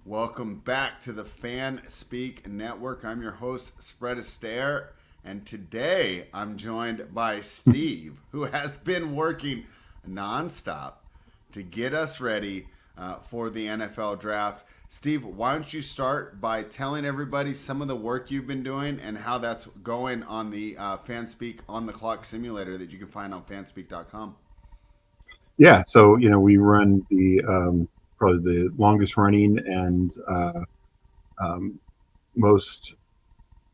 Welcome back to the Fan Speak Network. I'm your host, Spread Astaire, and today I'm joined by Steve, who has been working nonstop to get us ready for the NFL draft. Steve, why don't you start by telling everybody some of the work you've been doing and how that's going on the FanSpeak on the clock simulator that you can find on fanspeak.com. Yeah, so we run the probably the longest running and um, most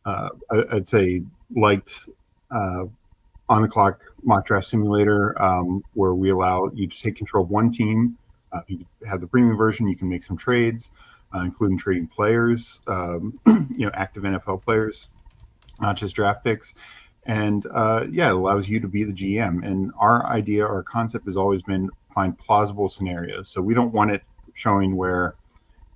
I'd say liked on the clock mock draft simulator, where we allow you to take control of one team. You have the premium version. You can make some trades, including trading players, active NFL players, not just draft picks. And yeah, it allows you to be the GM. And our concept has always been find plausible scenarios. So we don't want it showing where,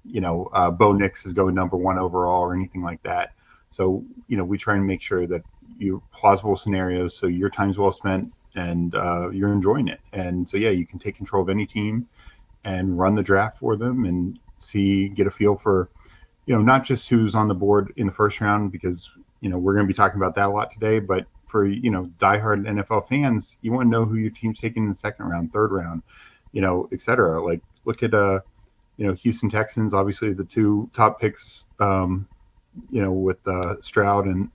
Bo Nix is going number one overall or anything like that. So, we try and make sure that you plausible scenarios so your time's well spent and you're enjoying it. And so, yeah, you can take control of any team and run the draft for them and get a feel for, not just who's on the board in the first round, because we're going to be talking about that a lot today. But for diehard NFL fans, you want to know who your team's taking in the second round, third round, et cetera. Like look at Houston Texans, obviously the two top picks, with Stroud and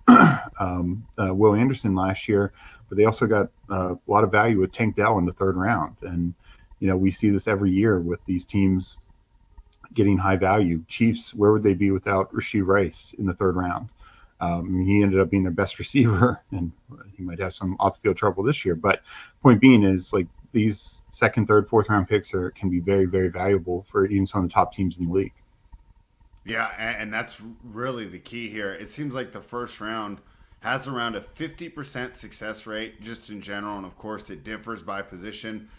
Will Anderson last year, but they also got a lot of value with Tank Dell in the third round. And we see this every year with these teams getting high value. Chiefs, where would they be without Rashee Rice in the third round? He ended up being their best receiver, and he might have some off-the-field trouble this year. But point being is, like, these second, third, fourth round picks can be very, very valuable for even some of the top teams in the league. Yeah, and that's really the key here. It seems like the first round has around a 50% success rate just in general, and of course it differs by position.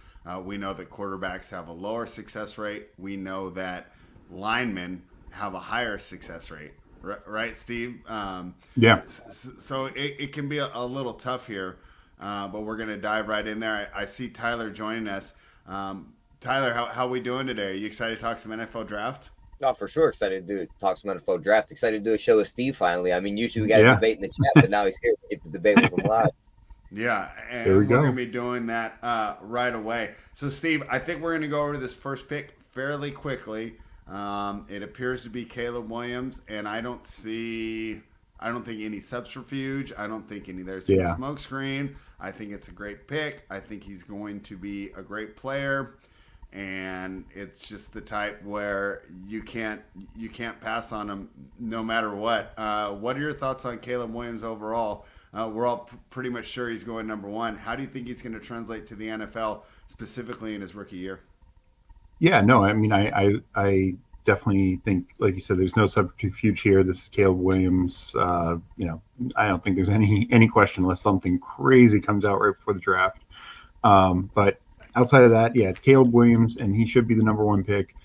We know that quarterbacks have a lower success rate. We know that linemen have a higher success rate. Right, Steve? Yeah. So it can be a little tough here, but we're going to dive right in there. I see Tyler joining us. Tyler, how we doing today? Are you excited to talk some NFL draft? No, for sure. Excited to talk some NFL draft. Excited to do a show with Steve finally. I mean, usually we got a debate in the chat, but now he's here to get the debate with him live. Yeah, There we and we're go. going to be doing that right away. So, Steve, I think we're going to go over to this first pick fairly quickly. It appears to be Caleb Williams, and I don't think any subterfuge. I don't think there's any smoke screen. I think it's a great pick. I think he's going to be a great player, and it's just the type where you can't pass on him no matter what. What are your thoughts on Caleb Williams overall? We're all pretty much sure he's going number one. How do you think he's going to translate to the NFL, specifically in his rookie year? Yeah, no, I mean, I definitely think, like you said, there's no subterfuge here. This is Caleb Williams. I don't think there's any question unless something crazy comes out right before the draft. But outside of that, yeah, it's Caleb Williams, and he should be the number one pick.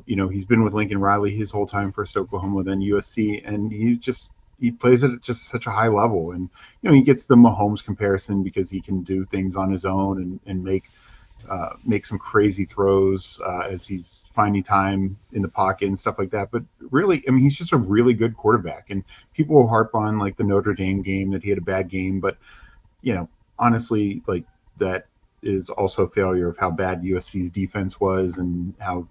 He's been with Lincoln Riley his whole time, first Oklahoma, then USC, and he plays at just such a high level. And, he gets the Mahomes comparison because he can do things on his own and make some crazy throws as he's finding time in the pocket and stuff like that. But really, I mean, he's just a really good quarterback. And people will harp on like the Notre Dame game that he had a bad game, but honestly, like that is also a failure of how bad USC's defense was and how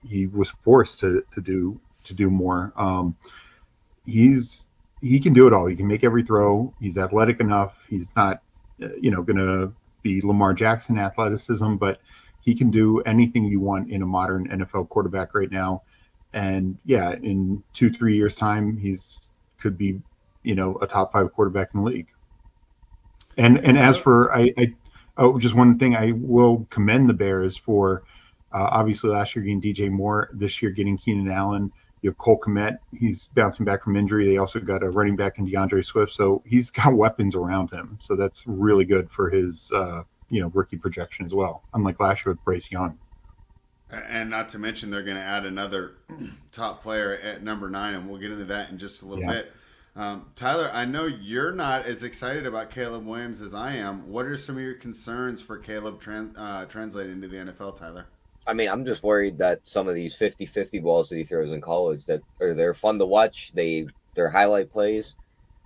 he was forced to do more. He can do it all. He can make every throw. He's athletic enough. He's not going to be Lamar Jackson athleticism, but he can do anything you want in a modern NFL quarterback right now. And yeah, in 2-3 years time, could be, a top 5 quarterback in the league. And as for, just one thing, I will commend the Bears for, obviously last year getting DJ Moore, this year getting Keenan Allen. You have Cole Kmet. He's bouncing back from injury. They also got a running back in DeAndre Swift. So he's got weapons around him. So that's really good for his, rookie projection as well, unlike last year with Bryce Young. And not to mention they're going to add another top player at number 9, and we'll get into that in just a little bit. Tyler, I know you're not as excited about Caleb Williams as I am. What are some of your concerns for Caleb translating into the NFL, Tyler? I mean, I'm just worried that some of these 50-50 balls that he throws in college they're fun to watch. They're highlight plays,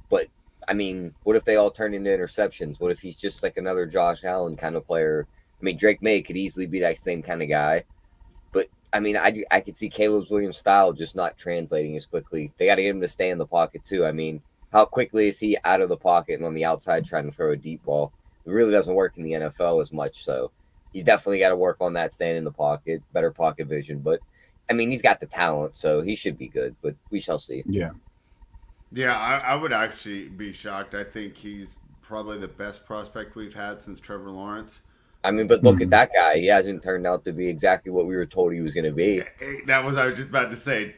but I mean, what if they all turn into interceptions? What if he's just like another Josh Allen kind of player? I mean, Drake May could easily be that same kind of guy, but I mean, I could see Caleb Williams' style just not translating as quickly. They got to get him to stay in the pocket too. I mean, how quickly is he out of the pocket and on the outside trying to throw a deep ball? It really doesn't work in the NFL as much, so he's definitely got to work on that, staying in the pocket, better pocket vision. But I mean, he's got the talent, so he should be good. But we shall see. Yeah. Yeah, I would actually be shocked. I think he's probably the best prospect we've had since Trevor Lawrence. I mean, but look at that guy. He hasn't turned out to be exactly what we were told he was going to be. That was I was just about to say.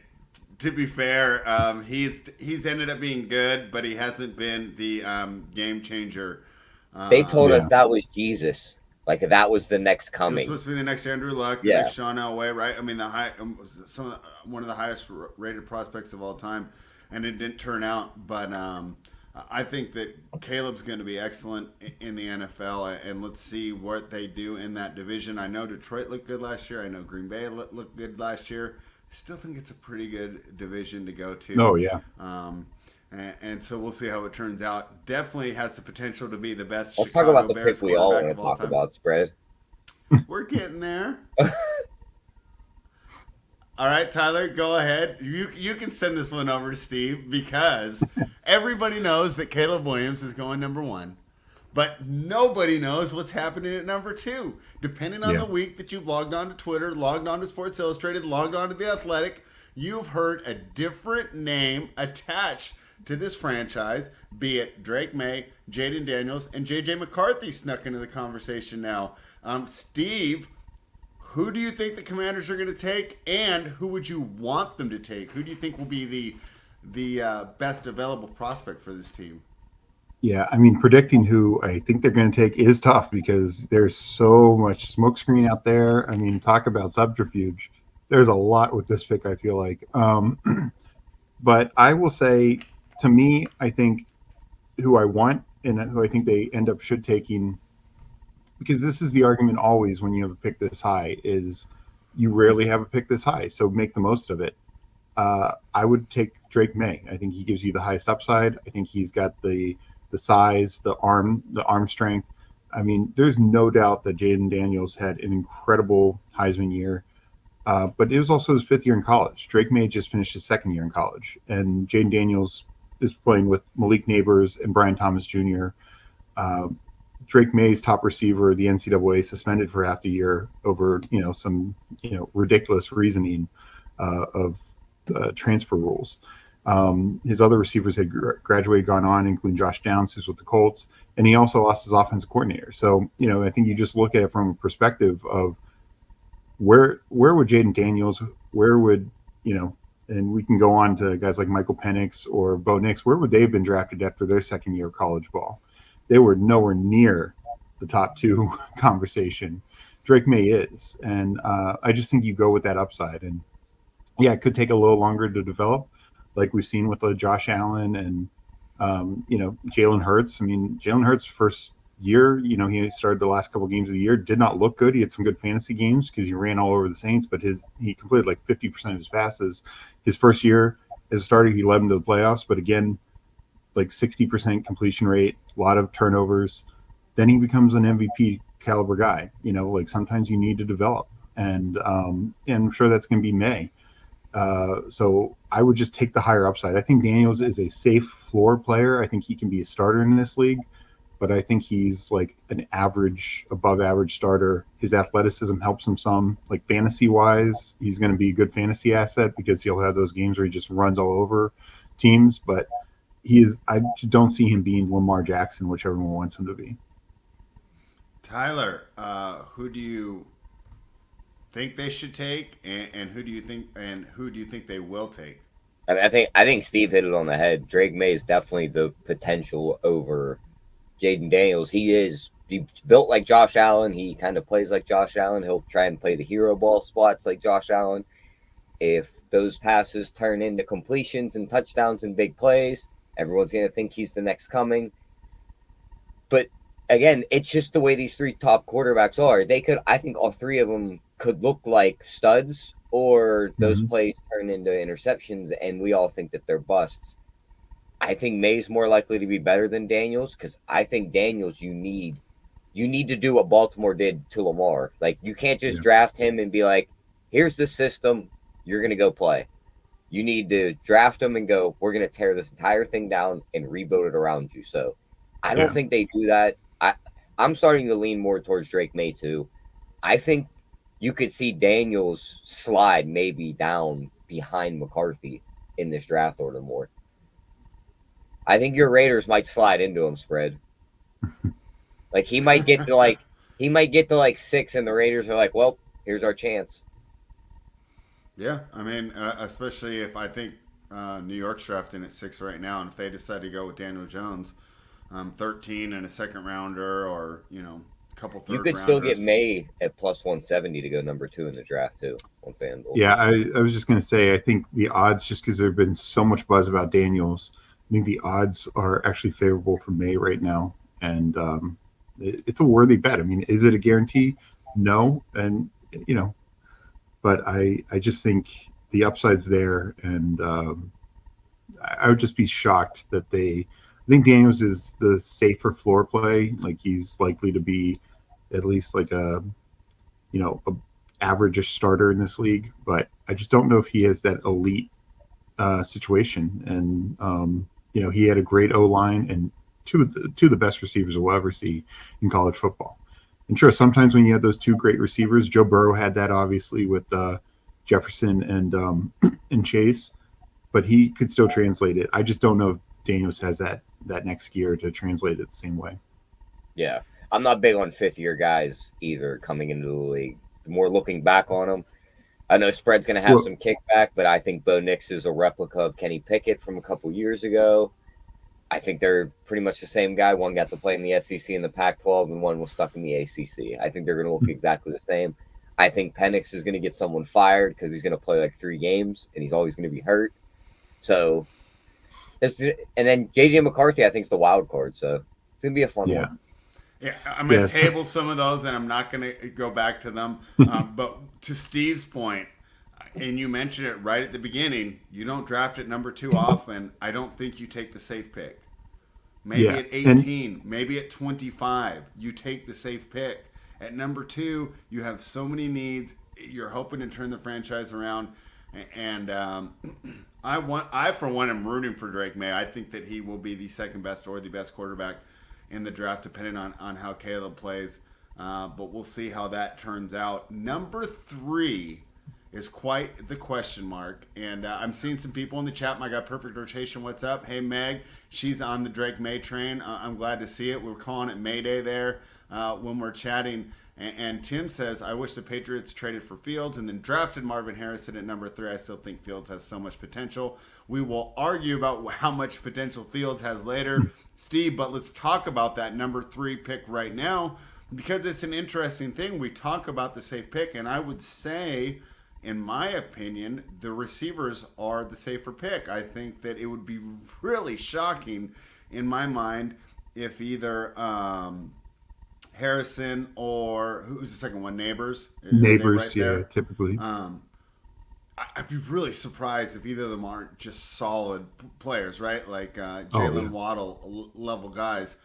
To be fair, he's ended up being good, but he hasn't been the game changer. They told us that was Jesus. Like that was the next coming. It was supposed to be the next Andrew Luck, the next Sean Elway, right? I mean, one of the highest rated prospects of all time, and it didn't turn out. But I think that Caleb's going to be excellent in the NFL, and let's see what they do in that division. I know Detroit looked good last year. I know Green Bay looked good last year. I still think it's a pretty good division to go to. Oh, yeah. And so we'll see how it turns out. Definitely has the potential to be the best. Let's Chicago talk about the Bears pick we all want to quarterback of all talk time. about, Spread. We're getting there. All right, Tyler, go ahead. You can send this one over to Steve because everybody knows that Caleb Williams is going number 1. But nobody knows what's happening at number 2. Depending on the week that you've logged on to Twitter, logged on to Sports Illustrated, logged on to The Athletic, you've heard a different name attached to this franchise, be it Drake May, Jaden Daniels, and J.J. McCarthy snuck into the conversation now. Steve, who do you think the Commanders are going to take, and who would you want them to take? Who do you think will be the best available prospect for this team? Yeah, I mean, predicting who I think they're going to take is tough because there's so much smokescreen out there. I mean, talk about subterfuge. There's a lot with this pick, I feel like. But I will say, to me, I think who I want and who I think they end up should taking, because this is the argument always when you have a pick this high, is you rarely have a pick this high, so make the most of it. I would take Drake May. I think he gives you the highest upside. I think he's got the size, the arm strength. I mean, there's no doubt that Jaden Daniels had an incredible Heisman year, but it was also his 5th year in college. Drake May just finished his 2nd year in college, and Jaden Daniels is playing with Malik Neighbors and Brian Thomas Jr. Drake May's top receiver, the NCAA suspended for half the year over some ridiculous reasoning of transfer rules. His other receivers had graduated, gone on, including Josh Downs, who's with the Colts, and he also lost his offensive coordinator. So, I think you just look at it from a perspective of where would Jaden Daniels, where would, and we can go on to guys like Michael Penix or Bo Nix, where would they have been drafted after their 2nd year of college ball? They were nowhere near the top 2 conversation. Drake May is, and I just think you go with that upside. And yeah, it could take a little longer to develop, like we've seen with Josh Allen and Jalen Hurts. I mean, Jalen Hurts' first year, he started the last couple games of the year, did not look good. He had some good fantasy games because he ran all over the Saints, but he completed like 50% of his passes. His first year as a starter, he led him to the playoffs, but again, like 60% completion rate, a lot of turnovers. Then he becomes an MVP caliber guy. Like sometimes you need to develop, and I'm sure that's going to be May. So I would just take the higher upside. I think Daniels is a safe floor player. I think he can be a starter in this league, but I think he's like an above average starter. His athleticism helps him some. Like fantasy wise, he's going to be a good fantasy asset because he'll have those games where he just runs all over teams. But I just don't see him being Lamar Jackson, which everyone wants him to be. Tyler, who do you think they should take, and who do you think they will take? I think Steve hit it on the head. Drake May is definitely the potential over Jaden Daniels. He's built like Josh Allen. He kind of plays like Josh Allen. He'll try and play the hero ball spots like Josh Allen. If those passes turn into completions and touchdowns and big plays, everyone's going to think he's the next coming. But again, it's just the way these 3 top quarterbacks are. I think all 3 of them could look like studs, or those Mhm. plays turn into interceptions, and we all think that they're busts. I think May's more likely to be better than Daniels, because I think Daniels you need to do what Baltimore did to Lamar. Like, you can't just Yeah. draft him and be like, here's the system, you're gonna go play. You need to draft him and go, we're gonna tear this entire thing down and rebuild it around you. So I don't Yeah. think they do that. I'm starting to lean more towards Drake May too. I think you could see Daniels slide maybe down behind McCarthy in this draft order more. I think your Raiders might slide into him, Spread. Like, he might get to like 6, and the Raiders are like, well, here's our chance. Yeah, I mean, especially if I think New York's drafting at 6 right now, and if they decide to go with Daniel Jones, 13 and a second rounder, or a couple You third could still get rounders. May at plus 170 to go number 2 in the draft too on FanDuel. Yeah, I was just going to say, I think the odds, just because there have been so much buzz about Daniels, I think the odds are actually favorable for May right now. And it's a worthy bet. I mean, is it a guarantee? No. And, but I just think the upside's there. And I would just be shocked that I think Daniels is the safer floor play. Like, he's likely to be at least like a average starter in this league, but I just don't know if he has that elite situation. And he had a great O line and two of the best receivers we'll ever see in college football. And sure, sometimes when you have those two great receivers, Joe Burrow had that obviously with Jefferson and Chase, but he could still translate it. I just don't know if Daniels has that next gear to translate it the same way. Yeah. I'm not big on 5th-year guys either coming into the league. The more looking back on them, I know Spread's going to have Well, some kickback, but I think Bo Nix is a replica of Kenny Pickett from a couple years ago. I think they're pretty much the same guy. One got to play in the SEC and the Pac-12, and one was stuck in the ACC. I think they're going to look exactly the same. I think Penix is going to get someone fired because he's going to play like 3 games, and he's always going to be hurt. So, and then J.J. McCarthy, I think, is the wild card. So it's going to be a fun yeah, one. Yeah, I'm going yeah, to table some of those, and I'm not going to go back to them. But to Steve's point, and you mentioned it right at the beginning, you don't draft at number 2 often. I don't think you take the safe pick. Maybe yeah, at and 18, maybe at 25, you take the safe pick. At number 2, you have so many needs. You're hoping to turn the franchise around, and I for one am rooting for Drake May. I think that he will be the second best or the best quarterback in the draft, depending on how Caleb plays. But we'll see how that turns out. Number 3 is quite the question mark. And I'm seeing some people in the chat. My God, Perfect Rotation, what's up? Hey, Meg, she's on the Drake May train. I'm glad to see it. We're calling it May Day there when we're chatting. And Tim says, I wish the Patriots traded for Fields and then drafted Marvin Harrison at number 3. I still think Fields has so much potential. We will argue about how much potential Fields has later, Steve, but let's talk about that number 3 pick right now because it's an interesting thing. We talk about the safe pick, and I would say, in my opinion, the receivers are the safer pick. I think that it would be really shocking in my mind if either Harrison or who's the second one? Neighbors. Are they neighbors, right yeah, there? typically. I'd be really surprised if either of them aren't just solid players, right? Like Oh Jalen yeah, Waddle level guys.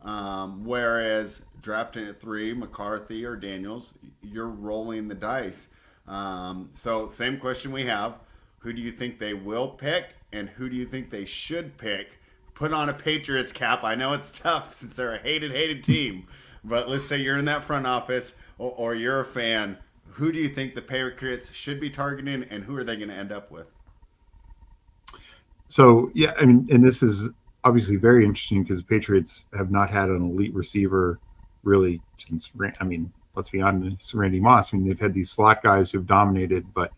Whereas drafting at 3, McCarthy or Daniels, you're rolling the dice. So same question we have: who do you think they will pick, and who do you think they should pick? Put on a Patriots cap. I know it's tough since they're a hated team, but let's say you're in that front office or you're a fan. Who do you think the Patriots should be targeting, and who are they going to end up with? so yeah, I mean, and this is obviously very interesting because the Patriots have not had an elite receiver really since. I mean, let's be honest, Randy Moss. I mean, they've had these slot guys who've dominated, but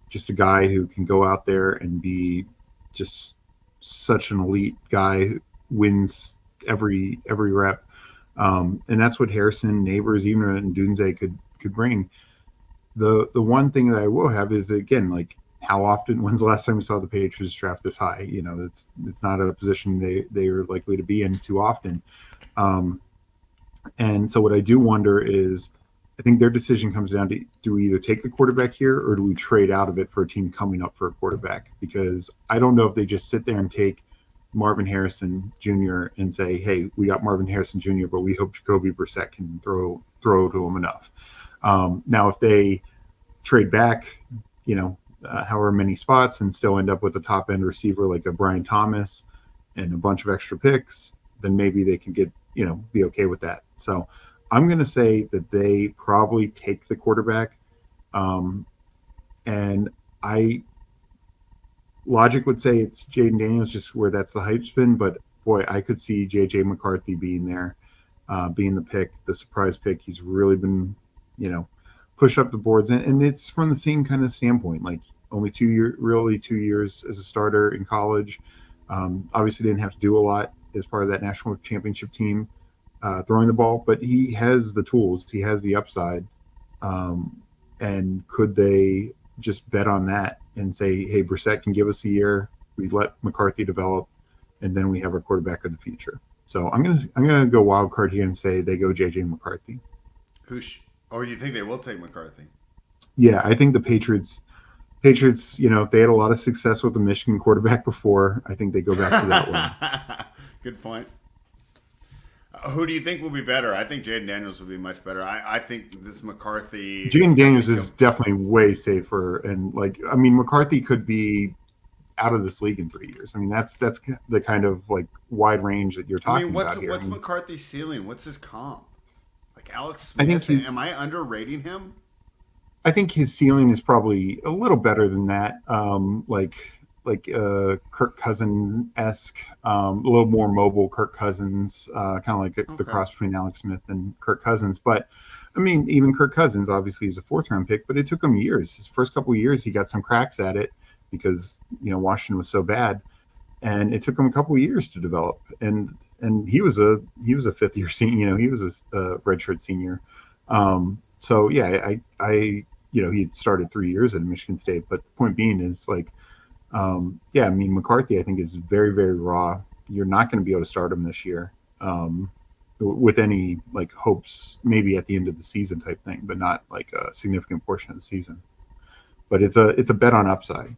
just a guy who can go out there and be just such an elite guy who wins every rep. And that's what Harrison, Neighbors, even Dunze could bring. The one thing that I will have is, again, like, how often? When's the last time we saw the Patriots draft this high? It's not a position they are likely to be in too often. And so what I do wonder is, I think their decision comes down to, do we either take the quarterback here or do we trade out of it for a team coming up for a quarterback? Because I don't know if they just sit there and take Marvin Harrison Jr. and say, hey, we got Marvin Harrison Jr., but we hope Jacoby Brissett can throw to him enough. Now, if they trade back, however many spots and still end up with a top end receiver like a Brian Thomas and a bunch of extra picks, then maybe they can get, be okay with that. So I'm going to say that they probably take the quarterback. And logic would say it's Jaden Daniels, just where that's the hype's been. But boy, I could see JJ McCarthy being there, being the pick, the surprise pick. He's really been, pushed up the boards. And it's from the same kind of standpoint, like only 2 years as a starter in college. Obviously didn't have to do a lot as part of that national championship team throwing the ball, but he has the tools, he has the upside. And could they just bet on that and say, hey, Brissett can give us a year, we let McCarthy develop, and then we have our quarterback of the future. So I'm gonna go wild card here and say they go JJ McCarthy. Or you think they will take McCarthy? Yeah, I think the Patriots, they had a lot of success with the Michigan quarterback before. I think they go back to that one. Good point. Who do you think will be better? I think Jaden Daniels will be much better. I think this McCarthy. Jaden Daniels is definitely way safer, and McCarthy could be out of this league in 3 years. I mean, that's the kind of like wide range that you're talking about here. What's McCarthy's ceiling? What's his comp? Like Alex Smith? Am I underrating him? I think his ceiling is probably a little better than that. Like Kirk Cousins-esque, a little more mobile Kirk Cousins, kind of like the cross between Alex Smith and Kirk Cousins. But I mean, even Kirk Cousins obviously is a 4th-round pick, but it took him years. His first couple of years, he got some cracks at it because Washington was so bad, and it took him a couple of years to develop. And he was a 5th-year senior. He was a redshirt senior. So yeah, I he had started 3 years at Michigan State. But the point being is McCarthy I think is very, very raw. You're not going to be able to start him this year with any like hopes, maybe at the end of the season type thing, but not like a significant portion of the season. But it's a bet on upside,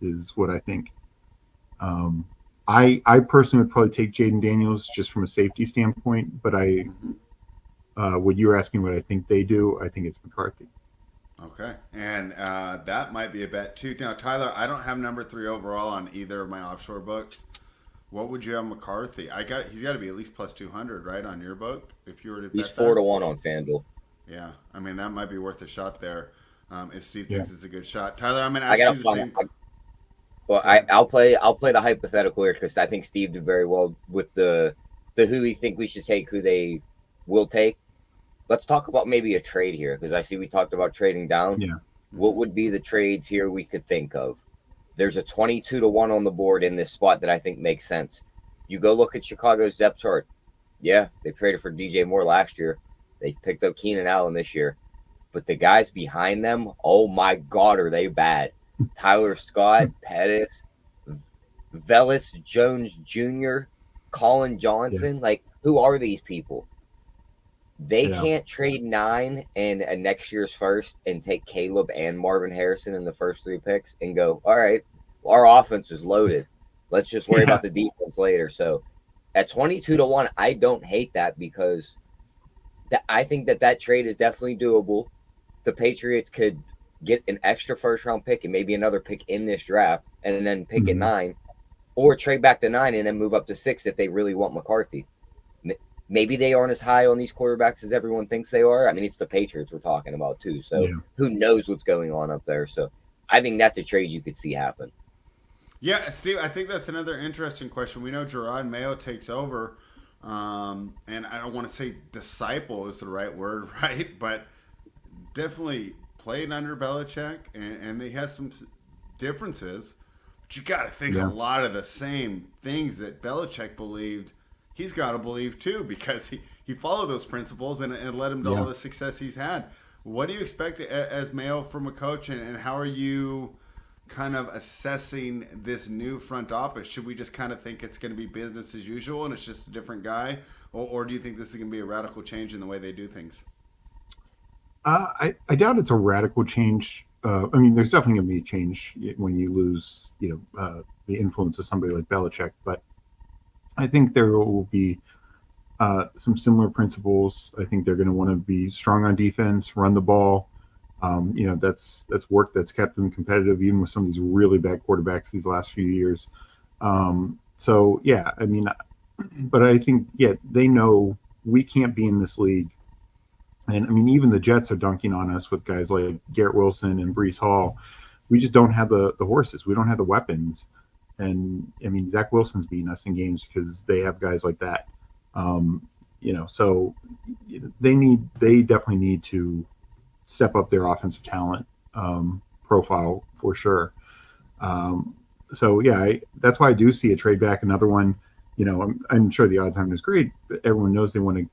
is what I think. I personally would probably take Jaden Daniels just from a safety standpoint, but what you were asking what I think they do, I think it's McCarthy. Okay, and that might be a bet too. Now, Tyler, I don't have number 3 overall on either of my offshore books. What would you have McCarthy? He's got to be at least plus 200, right, on your book if you were to bet. He's 4-1 on FanDuel. Yeah, I mean that might be worth a shot there. If Steve thinks it's a good shot, Tyler, I'm going to ask you the same. Well, I'll play the hypothetical here because I think Steve did very well with the who we think we should take, who they will take. Let's talk about maybe a trade here because I see we talked about trading down. Yeah. What would be the trades here we could think of? There's a 22-1 on the board in this spot that I think makes sense. You go look at Chicago's depth chart. Yeah, they traded for DJ Moore last year. They picked up Keenan Allen this year. But the guys behind them, oh my God, are they bad. Tyler Scott, Pettis, Velus Jones Jr., Colin Johnson. Yeah. Like, who are these people? They can't trade 9 and a next year's first and take Caleb and Marvin Harrison in the first 3 picks and go, all right, our offense is loaded. Let's just worry about the defense later. So at 22-1, I don't hate that because I think that trade is definitely doable. The Patriots could get an extra first-round pick and maybe another pick in this draft and then pick at 9, or trade back to 9 and then move up to 6 if they really want McCarthy. Maybe they aren't as high on these quarterbacks as everyone thinks they are. I mean, it's the Patriots we're talking about too. So who knows what's going on up there. So I think that's a trade you could see happen. Yeah, Steve, I think that's another interesting question. We know Gerard Mayo takes over, and I don't want to say disciple is the right word, right? But definitely played under Belichick, and they have some differences. But you got to think a lot of the same things that Belichick believed he's got to believe too, because he followed those principles and led him to all the success he's had. What do you expect as Mayo from a coach, and how are you kind of assessing this new front office? Should we just kind of think it's going to be business as usual and it's just a different guy, or do you think this is going to be a radical change in the way they do things? I doubt it's a radical change. I mean, there's definitely going to be a change when you lose, the influence of somebody like Belichick. But I think there will be some similar principles. I think they're going to want to be strong on defense, run the ball. That's work that's kept them competitive, even with some of these really bad quarterbacks these last few years. So yeah, I mean, but I think they know we can't be in this league. And I mean, even the Jets are dunking on us with guys like Garrett Wilson and Brees Hall. We just don't have the horses. We don't have the weapons. And I mean, Zach Wilson's beating us in games because they have guys like that. So they definitely need to step up their offensive talent profile for sure. So yeah, that's why I do see a trade back. Another one, I'm sure the odds aren't as great, but everyone knows they want to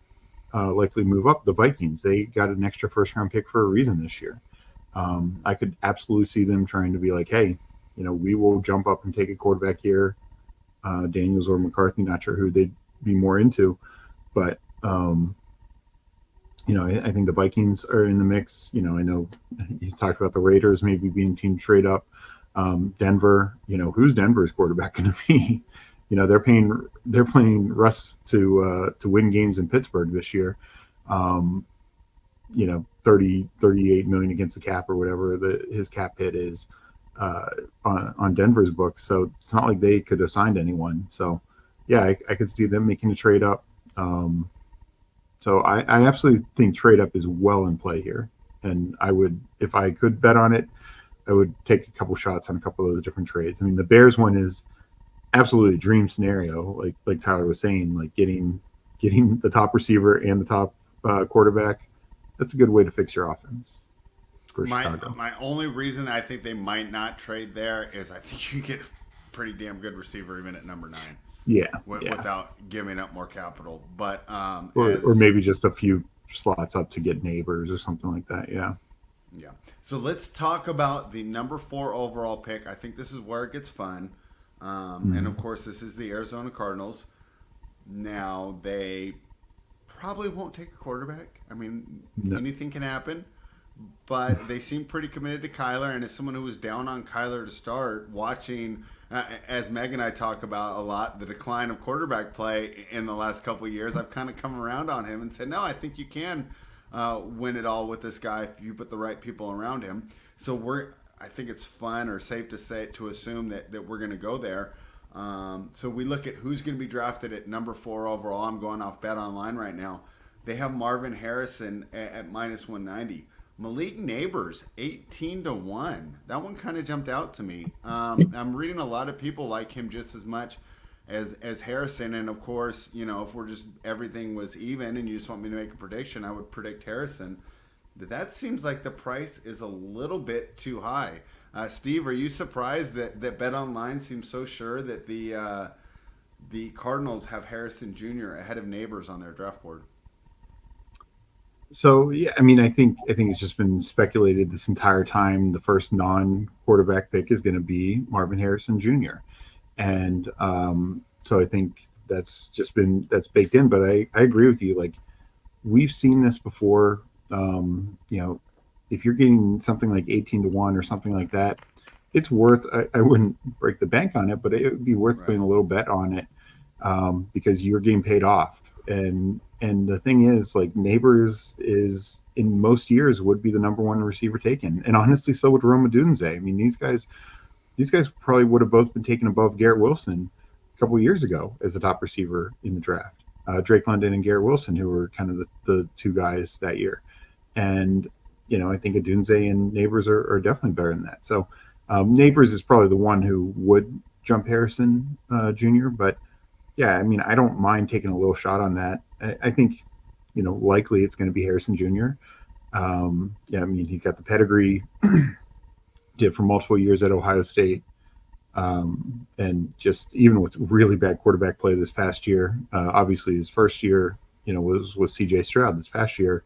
likely move up. The Vikings, they got an extra first round pick for a reason this year. I could absolutely see them trying to be like, hey, we will jump up and take a quarterback here, Daniels or McCarthy. Not sure who they'd be more into, but I think the Vikings are in the mix. I know you talked about the Raiders maybe being team to trade up. Denver, who's Denver's quarterback going to be? They're playing Russ to win games in Pittsburgh this year. 38 million against the cap or whatever his cap hit is on Denver's books. So it's not like they could have signed anyone. So yeah, I could see them making a trade up. So I absolutely think trade up is well in play here. And I would, if I could bet on it, I would take a couple shots on a couple of those different trades. I mean, the Bears one is absolutely a dream scenario, like Tyler was saying, like getting the top receiver and the top quarterback. That's a good way to fix your offense for Chicago. My only reason I think they might not trade there is I think you get a pretty damn good receiver even at number 9. Yeah, without giving up more capital, but or maybe just a few slots up to get neighbors or something like that. Yeah. So let's talk about the number 4 overall pick. I think this is where it gets fun. And of course, this is the Arizona Cardinals. Now, they probably won't take a quarterback. I mean, anything can happen. But they seem pretty committed to Kyler. And as someone who was down on Kyler to start, watching, as Meg and I talk about a lot, the decline of quarterback play in the last couple of years, I've kind of come around on him and said, no, I think you can win it all with this guy if you put the right people around him. So I think it's fun or safe to assume that we're going to go there. So we look at who's going to be drafted at number 4 overall. I'm going off Bet Online right now. They have Marvin Harrison at minus 190. Malik Neighbors 18-1. That one kind of jumped out to me. I'm reading a lot of people like him just as much as Harrison, and of course, if we're just everything was even and you just want me to make a prediction, I would predict Harrison. That seems like the price is a little bit too high. Steve, are you surprised that Bet Online seems so sure that the Cardinals have Harrison Jr. ahead of Neighbors on their draft board? So yeah, I mean, I think it's just been speculated this entire time. The first non-quarterback pick is going to be Marvin Harrison Jr. And so I think that's baked in. But I agree with you. Like, we've seen this before. If you're getting something like 18-1 or something like that, it's worth. I wouldn't break the bank on it, but it would be worth putting a little bet on it because you're getting paid off. And the thing is, like, Neighbors is in most years would be the number 1 receiver taken, and honestly, so would Rome Odunze. I mean, these guys probably would have both been taken above Garrett Wilson a couple of years ago as the top receiver in the draft. Drake London and Garrett Wilson, who were kind of the 2 guys that year, and I think Odunze and Neighbors are definitely better than that. So Neighbors is probably the one who would jump Harrison Jr., but yeah, I mean, I don't mind taking a little shot on that. I think, likely it's going to be Harrison Jr. Yeah, I mean, he's got the pedigree, did for multiple years at Ohio State. And just even with really bad quarterback play this past year, obviously his first year, was with CJ Stroud. This past year,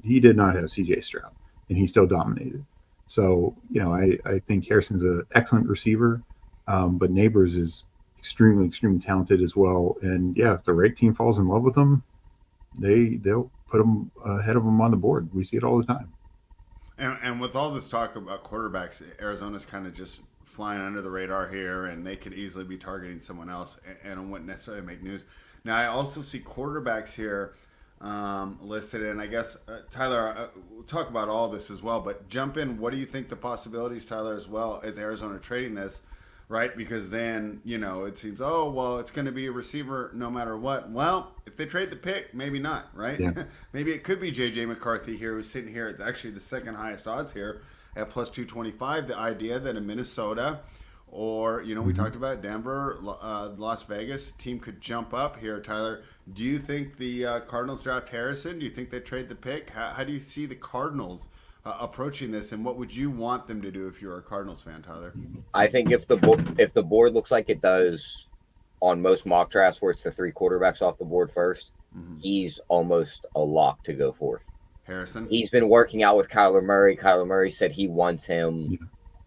he did not have CJ Stroud, and he still dominated. So, I think Harrison's an excellent receiver, but Neighbors is extremely, extremely talented as well. And yeah, if the right team falls in love with him, they'll put them ahead of them on the board. We see it all the time. And with all this talk about quarterbacks, Arizona's kind of just flying under the radar here, and they could easily be targeting someone else, and wouldn't necessarily make news. Now, I also see quarterbacks here listed, and I guess, Tyler, we'll talk about all this as well, but jump in. What do you think the possibilities, Tyler, as well, as Arizona trading this, right? Because then, it seems, oh, well, it's going to be a receiver no matter what. Well, if they trade the pick, maybe not, right? Yeah. Maybe it could be J.J. McCarthy here, who's sitting here at actually the second highest odds here at plus 225. The idea that in Minnesota or, we talked about Denver, Las Vegas, team could jump up here. Tyler, do you think the Cardinals draft Harrison? Do you think they trade the pick? How do you see the Cardinals approaching this, and what would you want them to do if you're a Cardinals fan, Tyler? I think if the board looks like it does on most mock drafts where it's the 3 quarterbacks off the board first, he's almost a lock to go fourth. Harrison? He's been working out with Kyler Murray. Kyler Murray said he wants him. Yeah.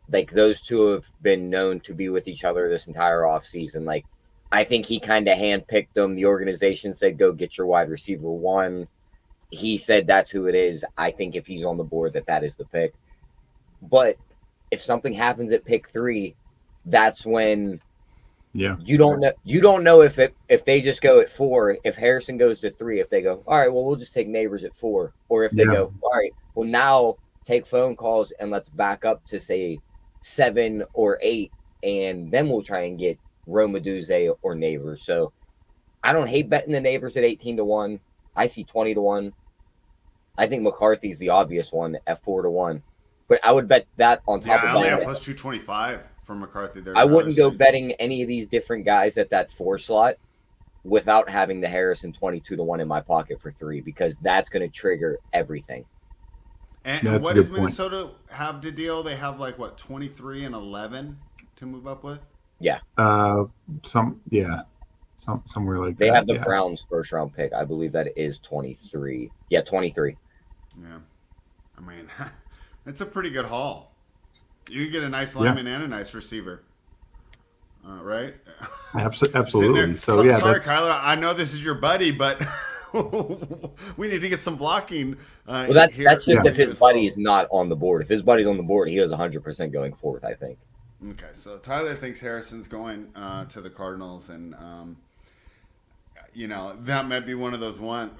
Like, those two have been known to be with each other this entire offseason. Like, I think he kind of handpicked them. The organization said, go get your wide receiver 1. He said that's who it is. I think if he's on the board, that is the pick. But if something happens at pick 3, that's when you don't know if they just go at 4, if Harrison goes to 3, if they go, all right, well, we'll just take Neighbors at 4, or if they go, all right, well, now take phone calls and let's back up to say 7 or 8, and then we'll try and get Romaduzzi or Neighbors. So I don't hate betting the Neighbors at 18-1. I see 20-1. I think McCarthy's the obvious one at 4-1, but I would bet that on top of that. I only have plus 225 for McCarthy there. I wouldn't go betting any of these different guys at that 4 slot without having the Harrison 22-1 in my pocket for 3, because that's going to trigger everything. And what does Minnesota have to deal? They have 23 and 11 to move up with. Yeah. Somewhere like that. They have the Browns first round pick. I believe that is 23. Yeah, 23. Yeah. I mean, it's a pretty good haul. You get a nice lineman and a nice receiver. Right? Absolutely. Sorry, Kyler. I know this is your buddy, but we need to get some blocking. Well, that's just if his buddy is not on the board. If his buddy's on the board, he is 100% going fourth, I think. Okay, so Tyler thinks Harrison's going to the Cardinals, and that might be one of those ones.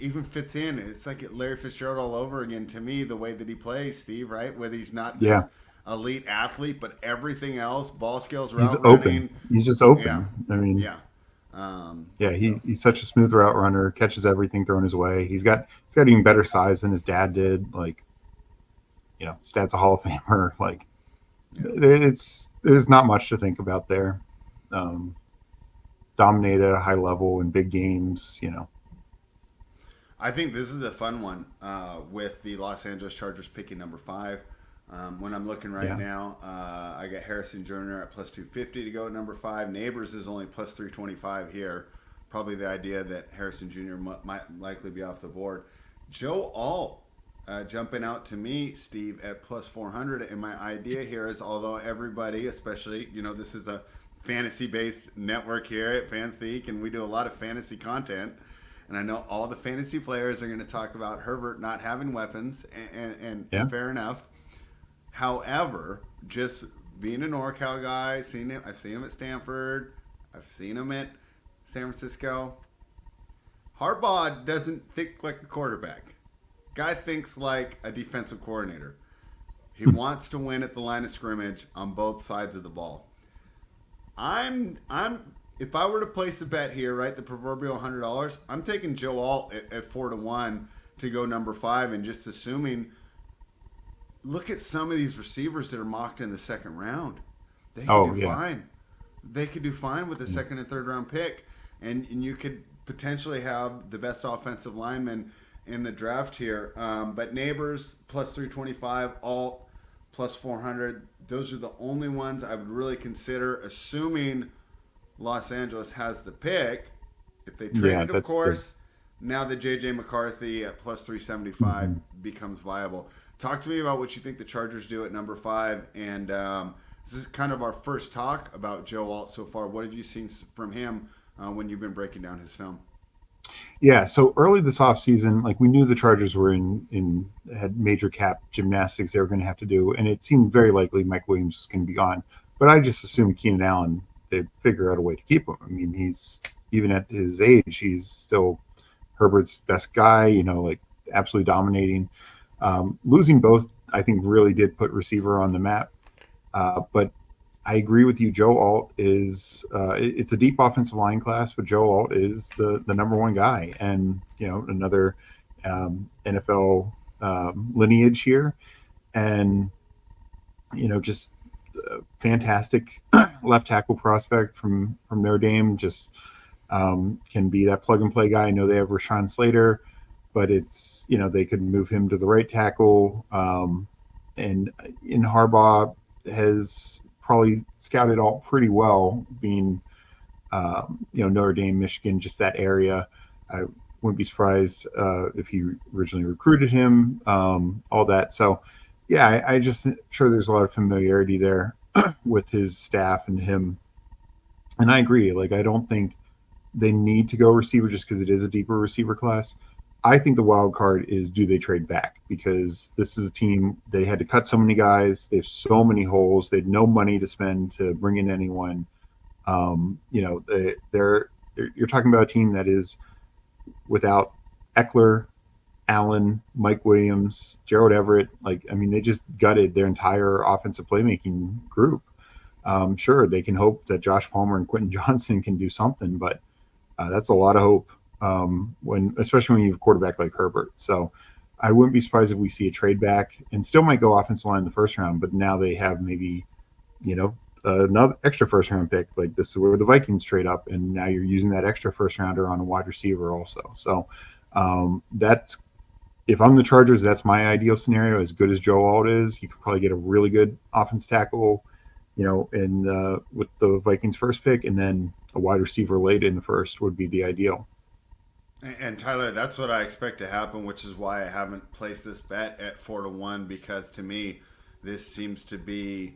Even fits in. It's like Larry Fitzgerald all over again to me. The way that he plays, Steve, right? Whether he's not this elite athlete, but everything else, ball skills, route running. He's just open. Yeah. I mean, he's such a smooth route runner. Catches everything thrown his way. He's got even better size than his dad did. Stat's a Hall of Famer. There's not much to think about there. Dominated at a high level in big games, I think this is a fun one with the Los Angeles Chargers picking number 5. When I'm looking now, I got Harrison Jr. at plus 250 to go at number 5. Neighbors is only plus 325 here. Probably the idea that Harrison Jr. might likely be off the board. Joe Alt jumping out to me, Steve, at plus 400. And my idea here is, although everybody, especially, this is a fantasy-based network here at FanSpeak, and we do a lot of fantasy content. And I know all the fantasy players are going to talk about Herbert not having weapons, and fair enough. However, just being a NorCal guy, I've seen him at Stanford. I've seen him at San Francisco. Harbaugh doesn't think like a quarterback. Guy thinks like a defensive coordinator. He wants to win at the line of scrimmage on both sides of the ball. If I were to place a bet here, right, the proverbial $100, I'm taking Joe Alt at 4-1 to go number 5, and just assuming. Look at some of these receivers that are mocked in the second round. They could do fine. They could do fine with the second and third round pick, and you could potentially have the best offensive lineman in the draft here. But Neighbors plus 325, Alt plus 400. Those are the only ones I would really consider, assuming Los Angeles has the pick. If they trade it, of course, now the J.J. McCarthy at plus 375 becomes viable. Talk to me about what you think the Chargers do at number 5. And this is kind of our first talk about Joe Alt so far. What have you seen from him when you've been breaking down his film? Yeah, so early this offseason, like we knew the Chargers were in had major cap gymnastics they were going to have to do, and it seemed very likely Mike Williams was going to be gone. But I just assumed Keenan Allen, they'd figure out a way to keep him. I mean, he's even at his age, he's still Herbert's best guy. Like absolutely dominating. Losing both, I think, really did put receiver on the map. But I agree with you. Joe Alt is it's a deep offensive line class, but Joe Alt is the number one guy, and another NFL lineage here, and just fantastic left tackle prospect from Notre Dame. Just can be that plug and play guy. I know they have Rashawn Slater, but it's they could move him to the right tackle, and in Harbaugh has probably scouted all pretty well, being Notre Dame, Michigan, just that area. I wouldn't be surprised if he originally recruited him, all that. So yeah, I just sure there's a lot of familiarity there with his staff and him. And I agree. Like, I don't think they need to go receiver just because it is a deeper receiver class. I think the wild card is, do they trade back? Because this is a team, they had to cut so many guys. They have so many holes. They had no money to spend to bring in anyone. You're talking about a team that is without Eckler, Allen, Mike Williams, Gerald Everett. They just gutted their entire offensive playmaking group. Sure, they can hope that Josh Palmer and Quentin Johnson can do something, but that's a lot of hope. Especially when you have a quarterback like Herbert. So I wouldn't be surprised if we see a trade back, and still might go offensive line in the first round, but now they have maybe, another extra first round pick. Like, this is where the Vikings trade up, and now you're using that extra first rounder on a wide receiver also. So that's, if I'm the Chargers, that's my ideal scenario. As good as Joe Alt is, you could probably get a really good offense tackle, with the Vikings first pick, and then a wide receiver late in the first would be the ideal. And Tyler, that's what I expect to happen, which is why I haven't placed this bet at 4-1, because to me, this seems to be,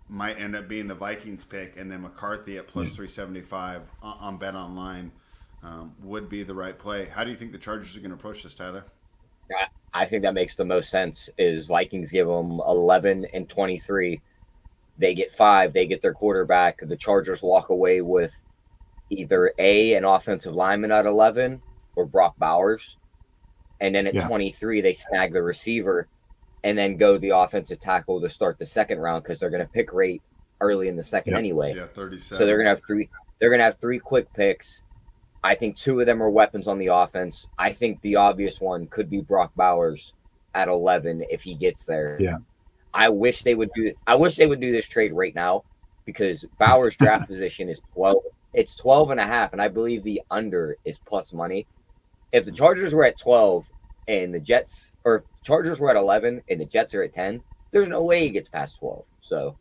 might end up being the Vikings pick, and then McCarthy at plus 375 on Bet Online would be the right play. How do you think the Chargers are going to approach this, Tyler? I think that makes the most sense. Is Vikings give them 11 and 23, they get 5, they get their quarterback. The Chargers walk away with either an offensive lineman at 11 or Brock Bowers, and then at 23 they snag the receiver, and then go the offensive tackle to start the second round, because they're going to pick rate early in the second anyway. Yeah, 37. So they're going to have three. They're going to have 3 quick picks. I think 2 of them are weapons on the offense. I think the obvious one could be Brock Bowers at 11 if he gets there. Yeah. I wish they would do this trade right now, because Bowers' draft position is 12. It's 12 and a half, and I believe the under is plus money. If the Chargers were at 12 and the Jets, or if the Chargers were at 11 and the Jets are at 10, there's no way he gets past 12. So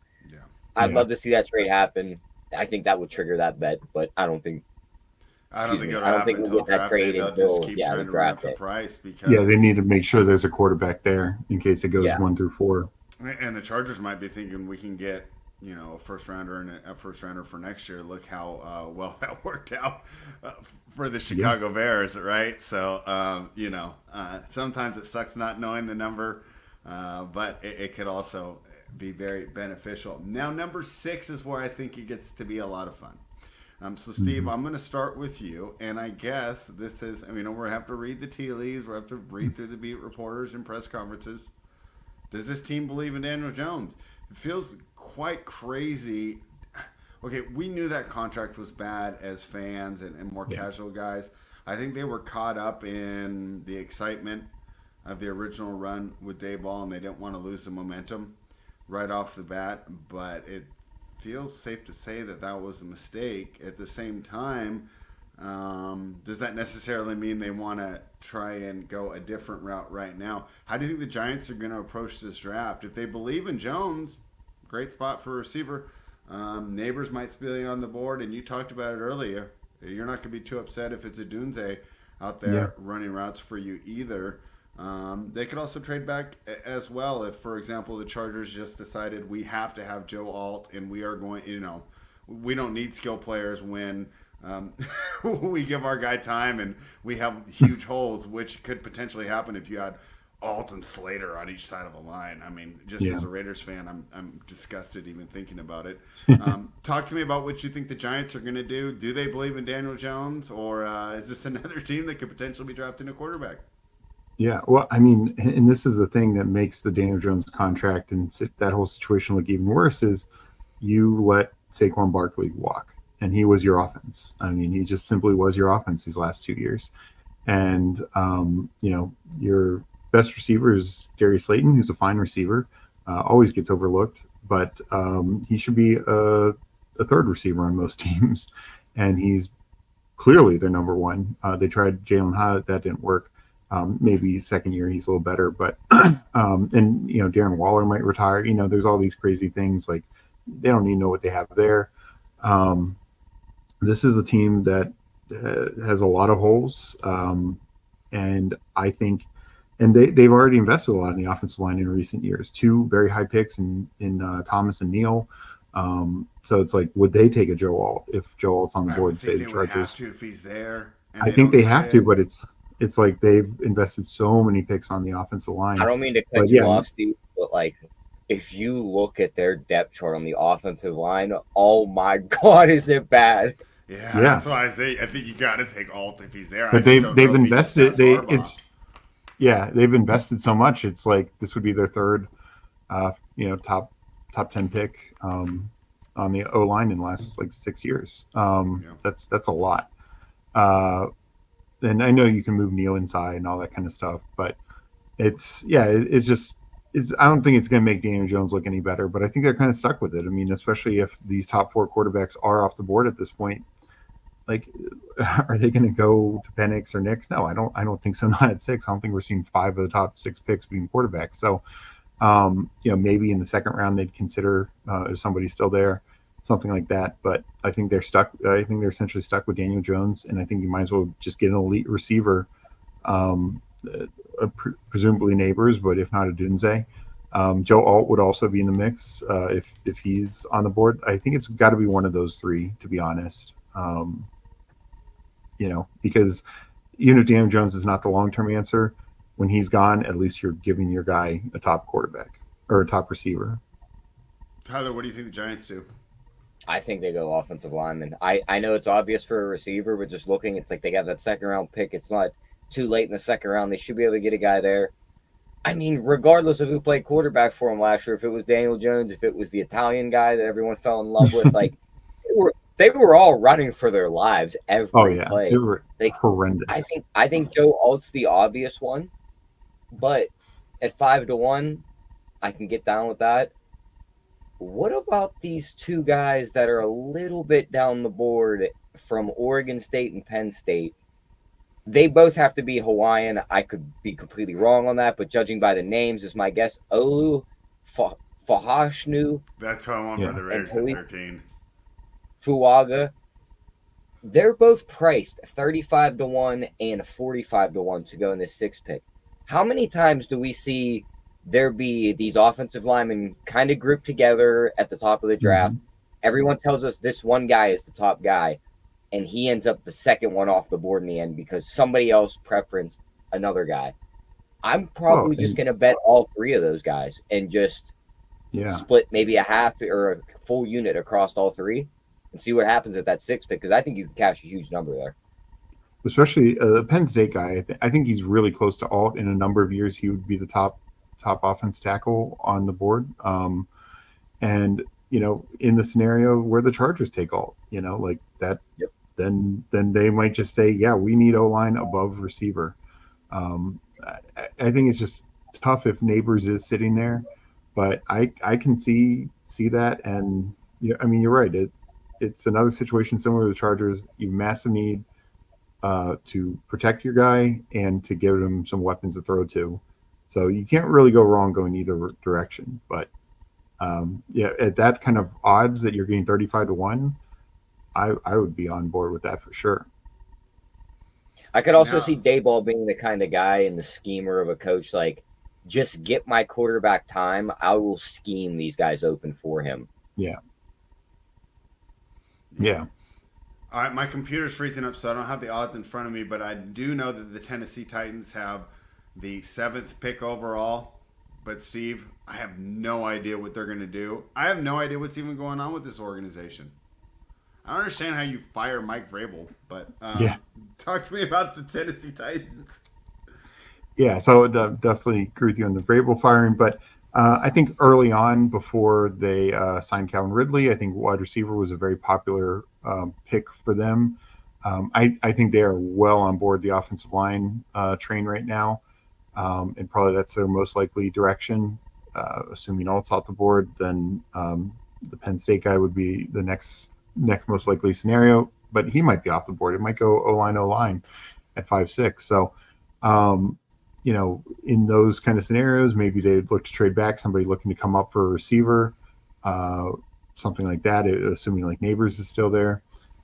I'd love to see that trade happen. I think that would trigger that bet, but I don't think it'll happen until draft day. They'll just keep trying to run up the price, because they need to make sure there's a quarterback there in case it goes 1 through 4. And the Chargers might be thinking, we can get a first rounder and a first rounder for next year. Look how well that worked out for the Chicago Bears, right? So sometimes it sucks not knowing the number, but it could also be very beneficial. Now, number 6 is where I think it gets to be a lot of fun. So, Steve, I'm going to start with you, and I guess this is, we're going to have to read the tea leaves. We're going to have to read through the beat reporters and press conferences. Does this team believe in Daniel Jones? It feels quite crazy. Okay, we knew that contract was bad as fans and more casual guys. I think they were caught up in the excitement of the original run with Daboll, and they didn't want to lose the momentum right off the bat. But it feels safe to say that was a mistake. At the same time, does that necessarily mean they want to try and go a different route right now? How do you think the Giants are going to approach this draft? If they believe in Jones, great spot for a receiver. Neighbors might still be on the board, and you talked about it earlier. You're not going to be too upset if it's a Dunze out there running routes for you either. They could also trade back as well if, for example, the Chargers just decided we have to have Joe Alt, and we are going, we don't need skill players when Um, we give our guy time, and we have huge holes, which could potentially happen if you had Alt and Slater on each side of a line. I mean, just Yeah. as a Raiders fan, I'm disgusted even thinking about it. Talk to me about what you think the Giants are going to do. Do they believe in Daniel Jones, or is this another team that could potentially be drafting a quarterback? Yeah, well, I mean, and this is the thing that makes the Daniel Jones contract and that whole situation look even worse is you let Saquon Barkley walk, and he was your offense. I mean, he just simply was your offense these last 2 years. And your best receiver is Darius Slayton, who's a fine receiver, always gets overlooked, but he should be a third receiver on most teams, and he's clearly their number one. They tried Jalen Hyatt, that didn't work. Maybe second year he's a little better, but and Darren Waller might retire. There's all these crazy things like they don't even know what they have there. Um, this is a team that has a lot of holes, and I think, and they've already invested a lot in the offensive line in recent years. Two very high picks in Thomas and Neal. So it's like, would they take a Joe Alt if Joe Alt's on the I would board? Say think the they would have Chargers. to if he's there, and I they think don't they have to, trade. but it's like they've invested so many picks on the offensive I line. don't mean to cut But you yeah, off, Steve, but like if you look at their depth chart on the offensive line, oh my God, is it bad? Yeah, yeah. that's why I say I think you got to take Alt if he's there. I But just they've don't know they've if he gets invested past they Harbaugh. it's yeah, they've invested so much. It's like this would be their third top 10 pick on the O line in the last like 6 years. Yeah. That's a lot. Uh, and I know you can move Neal inside and all that kind of stuff, but it's just I don't think it's going to make Daniel Jones look any better, but I think they're kind of stuck with it. I mean, especially if these top four quarterbacks are off the board at this point, like, are they going to go to Penix or Nix? No, I don't think so. Not at 6. I don't think we're seeing 5 of the top 6 picks being quarterbacks. So, maybe in the second round they'd consider if somebody's still there, something like that. But I think they're stuck. I think they're essentially stuck with Daniel Jones, and I think you might as well just get an elite receiver, presumably Neighbors, but if not a Dunze. Joe Alt would also be in the mix if he's on the board. I think it's got to be one of those three, to be honest. Because even if Daniel Jones is not the long-term answer, when he's gone, at least you're giving your guy a top quarterback or a top receiver. Tyler, what do you think the Giants do? I think they go offensive lineman. I know it's obvious for a receiver, but just looking, it's like they got that second round pick. It's not too late in the second round. They should be able to get a guy there. I mean, regardless of who played quarterback for him last year, if it was Daniel Jones, if it was the Italian guy that everyone fell in love with, like they were all running for their lives every play. They were horrendous. I think Joe Alt's the obvious one, but at 5-1, I can get down with that. What about these two guys that are a little bit down the board from Oregon State and Penn State? They both have to be Hawaiian. I could be completely wrong on that, but judging by the names is my guess. Olu Fahashnu. That's what I want for the Raiders at 13. Fuaga. They're both priced 35-1 and 45-1 to go in this 6 pick. How many times do we see there be these offensive linemen kind of grouped together at the top of the draft? Mm-hmm. Everyone tells us this one guy is the top guy, and he ends up the second one off the board in the end because somebody else preferenced another guy. I'm probably just going to bet all 3 of those guys and just split maybe a half or a full unit across all 3 and see what happens at that 6 pick, because I think you can cash a huge number there. Especially the Penn State guy. I think he's really close to Alt. In a number of years, he would be the top offense tackle on the board. And in the scenario where the Chargers take Alt, like that, then they might just say, yeah, we need O-line above receiver. I think it's just tough if Neighbors is sitting there, but I can see that. And I mean, you're right. It's another situation similar to the Chargers. You massive need to protect your guy and to give him some weapons to throw to. So you can't really go wrong going either direction. But at that kind of odds that you're getting 35-1, I would be on board with that for sure. I could also see Dayball being the kind of guy and the schemer of a coach, like, just get my quarterback time. I will scheme these guys open for him. Yeah. All right, my computer's freezing up, so I don't have the odds in front of me, but I do know that the Tennessee Titans have the 7th pick overall. But Steve, I have no idea what they're going to do. I have no idea what's even going on with this organization. I don't understand how you fire Mike Vrabel, but Yeah. talk to me about the Tennessee Titans. Yeah, so definitely agree with you on the Vrabel firing, but I think early on, before they signed Calvin Ridley, I think wide receiver was a very popular pick for them. I think they are well on board the offensive line train right now, and probably that's their most likely direction. Assuming all it's off the board, then the Penn State guy would be the next most likely scenario, but he might be off the board. It might go O line at 5'6". So. In those kind of scenarios, maybe they'd look to trade back, somebody looking to come up for a receiver, something like that, assuming like Neighbors is still there.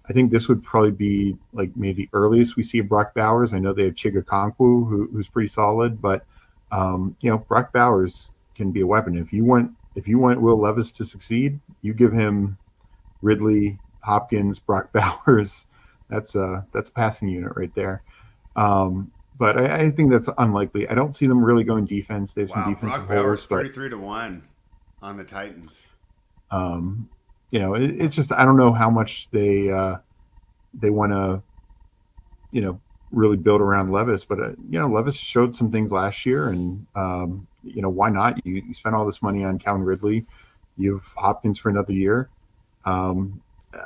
I think this would probably be like maybe earliest we see a Brock Bowers. I know they have Chigakonkwo, who's pretty solid, but Brock Bowers can be a weapon. If you want Will Levis to succeed, you give him Ridley, Hopkins, Brock Bowers. That's a passing unit right there. But I think that's unlikely. I don't see them really going defense. They have some defensive Brock Bowers holes, 33-1 on the Titans. It's just I don't know how much they want to, really build around Levis. But Levis showed some things last year, and why not? You spent all this money on Calvin Ridley. You have Hopkins for another year.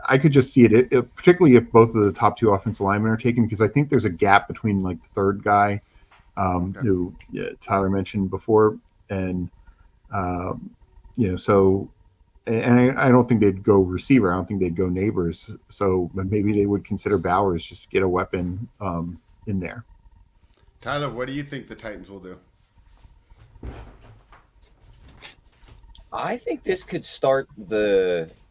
I could just see it, particularly if both of the top two offensive linemen are taken, because I think there's a gap between like the third guy, who Tyler mentioned before, and so, and I don't think they'd go receiver. I don't think they'd go Neighbors. So, but maybe they would consider Bowers just to get a weapon in there. Tyler, what do you think the Titans will do? I think this could start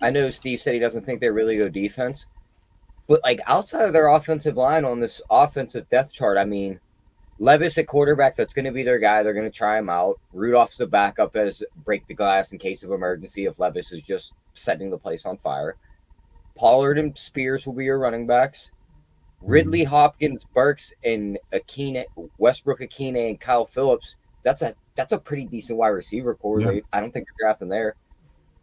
I know Steve said he doesn't think they really go defense, but like outside of their offensive line on this offensive depth chart, I mean, Levis at quarterback, that's going to be their guy. They're going to try him out. Rudolph's the backup as break the glass in case of emergency if Levis is just setting the place on fire. Pollard and Spears will be your running backs. Ridley, Hopkins, Burks, and Westbrook Akine, and Kyle Phillips. That's a pretty decent wide receiver core. Yeah. I don't think they're drafting there.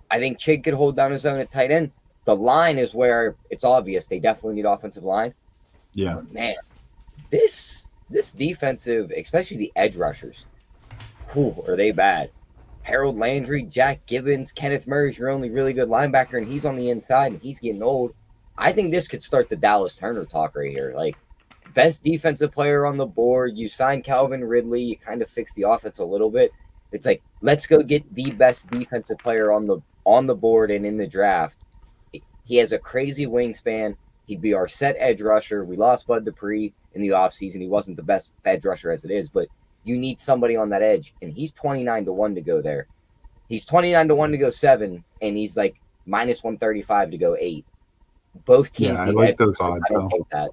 I think Chig could hold down his own at tight end. The line is where it's obvious they definitely need offensive line. Yeah. But man, this defensive, especially the edge rushers, are they bad? Harold Landry, Jack Gibbons, Kenneth Murray's your only really good linebacker, and he's on the inside, and he's getting old. I think this could start the Dallas Turner talk right here. Like, best defensive player on the board. You sign Calvin Ridley. You kind of fix the offense a little bit. It's like, let's go get the best defensive player on the board and in the draft. He has a crazy wingspan. He'd be our set edge rusher. We lost Bud Dupree in the offseason. He wasn't the best edge rusher as it is, but you need somebody on that edge, and he's 29-1 to go there. He's 29-1 to go 7, and he's like minus 135 to go 8. Both teams. Yeah, I like those odds. I don't hate that.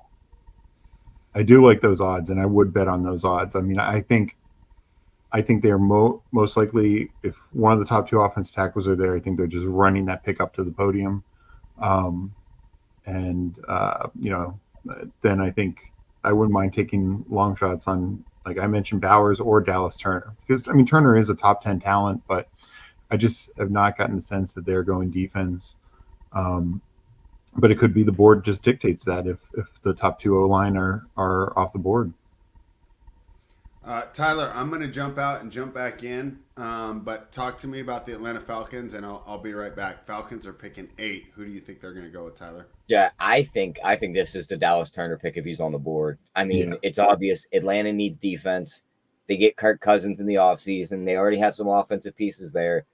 I do like those odds, and I would bet on those odds. I mean, I think they're most likely, if one of the top two offense tackles are there, I think they're just running that pick up to the podium. Then I think I wouldn't mind taking long shots on, like I mentioned, Bowers or Dallas Turner. Because, I mean, Turner is a top 10 talent, but I just have not gotten the sense that they're going defense. But it could be the board just dictates that if the top two O-line are off the board. Tyler, I'm going to jump out and jump back in, but talk to me about the Atlanta Falcons, and I'll be right back. Falcons are picking 8. Who do you think they're going to go with, Tyler? Yeah, I think this is the Dallas Turner pick if he's on the board. I mean, It's obvious Atlanta needs defense. They get Kirk Cousins in the offseason. They already have some offensive pieces there.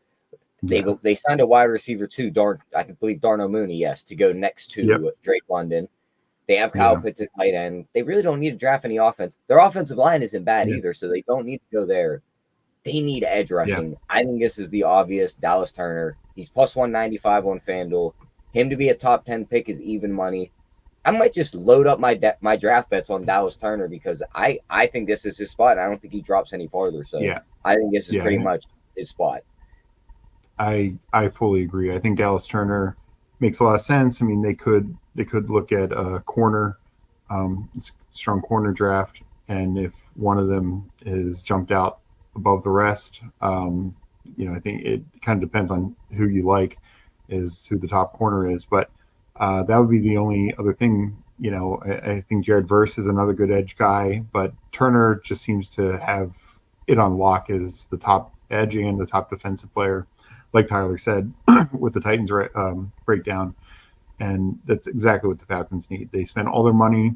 They signed a wide receiver too, I believe Darnell Mooney, to go next to Drake London. They have Kyle Pitts at tight end. They really don't need to draft any offense. Their offensive line isn't bad either, so they don't need to go there. They need edge rushing. Yeah. I think this is the obvious Dallas Turner. He's plus 195 on FanDuel. Him to be a top 10 pick is even money. I might just load up my draft bets on Dallas Turner because I think this is his spot. I don't think he drops any farther. So I think this is pretty much his spot. I fully agree. I think Dallas Turner makes a lot of sense. I mean, they could They could look at a corner, strong corner draft, and if one of them is jumped out above the rest, I think it kind of depends on who you like, is who the top corner is. But that would be the only other thing. I think Jared Verse is another good edge guy, but Turner just seems to have it on lock as the top edge and the top defensive player, like Tyler said, with the Titans breakdown. And that's exactly what the Falcons need. They spent all their money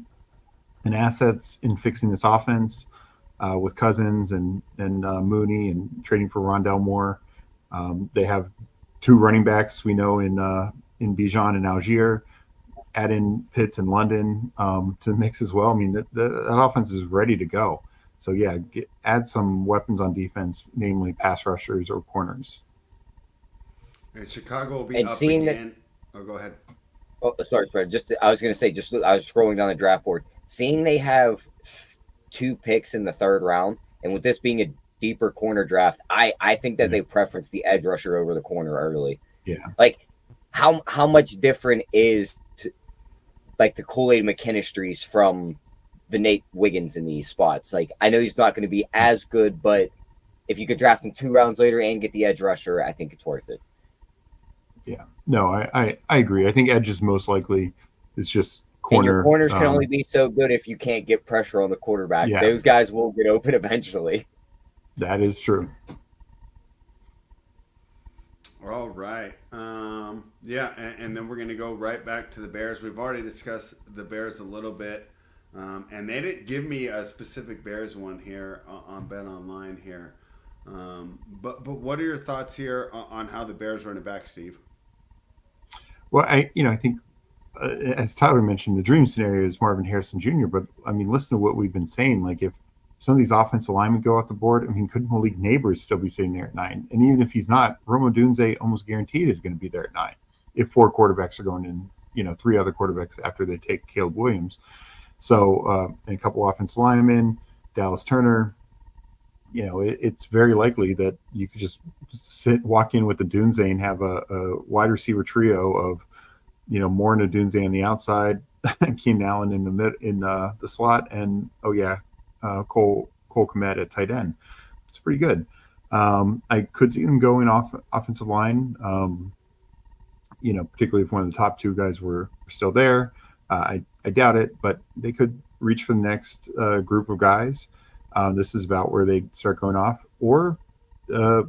and assets in fixing this offense with Cousins and Mooney and trading for Rondell Moore. They have two running backs we know in Bijan and Algier. Add in Pitts and London to mix as well. I mean, that offense is ready to go. So yeah, add some weapons on defense, namely pass rushers or corners. And Chicago will be And up seeing again. Oh, go ahead. Oh, sorry, Spread. I was going to say, I was scrolling down the draft board, seeing they have 2 picks in the 3rd round, and with this being a deeper corner draft, I think that they preference the edge rusher over the corner early. Yeah. Like, how much different is like the Kool-Aid McKinistries from the Nate Wiggins in these spots? Like, I know he's not going to be as good, but if you could draft him 2 rounds later and get the edge rusher, I think it's worth it. Yeah, no, I agree. I think edge is most likely. It's just corner. And your corners can only be so good if you can't get pressure on the quarterback. Yeah. Those guys will get open eventually. That is true. All right. And then we're going to go right back to the Bears. We've already discussed the Bears a little bit, and they didn't give me a specific Bears one here on Bet Online here. But what are your thoughts here on how the Bears run it back, Steve? Well, I think as Tyler mentioned, the dream scenario is Marvin Harrison Jr. But I mean, listen to what we've been saying. Like, if some of these offensive linemen go off the board, I mean, couldn't Malik Neighbors still be sitting there at 9? And even if he's not, Rome Odunze almost guaranteed is going to be there at 9 if 4 quarterbacks are going in, 3 other quarterbacks after they take Caleb Williams. So and a couple offensive linemen, Dallas Turner. It's very likely that you could just walk in with the Dunze and have a wide receiver trio of, Moore and Dunze on the outside, Keenan Allen in the slot, and Cole Kmet at tight end. It's pretty good. I could see them going off offensive line, particularly if one of the top 2 guys were still there. I doubt it, but they could reach for the next group of guys. This is about where they start going off. Or, I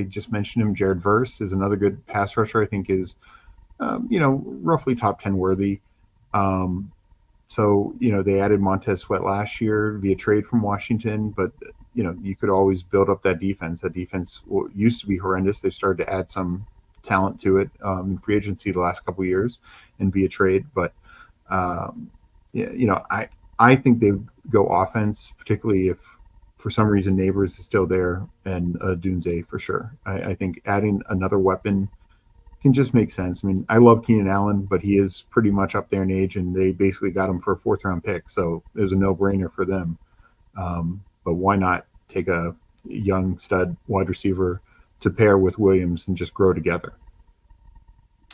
just mentioned him. Jared Verse is another good pass rusher. I think is, roughly top 10 worthy. So, they added Montez Sweat last year via trade from Washington, but, you could always build up that defense. That defense used to be horrendous. They've started to add some talent to it in free agency the last couple of years and via trade. But, I think they would go offense, particularly if for some reason Neighbors is still there and Dunze for sure. I think adding another weapon can just make sense. I mean, I love Keenan Allen, but he is pretty much up there in age, and they basically got him for a 4th round pick. So it was a no-brainer for them. But why not take a young stud wide receiver to pair with Williams and just grow together?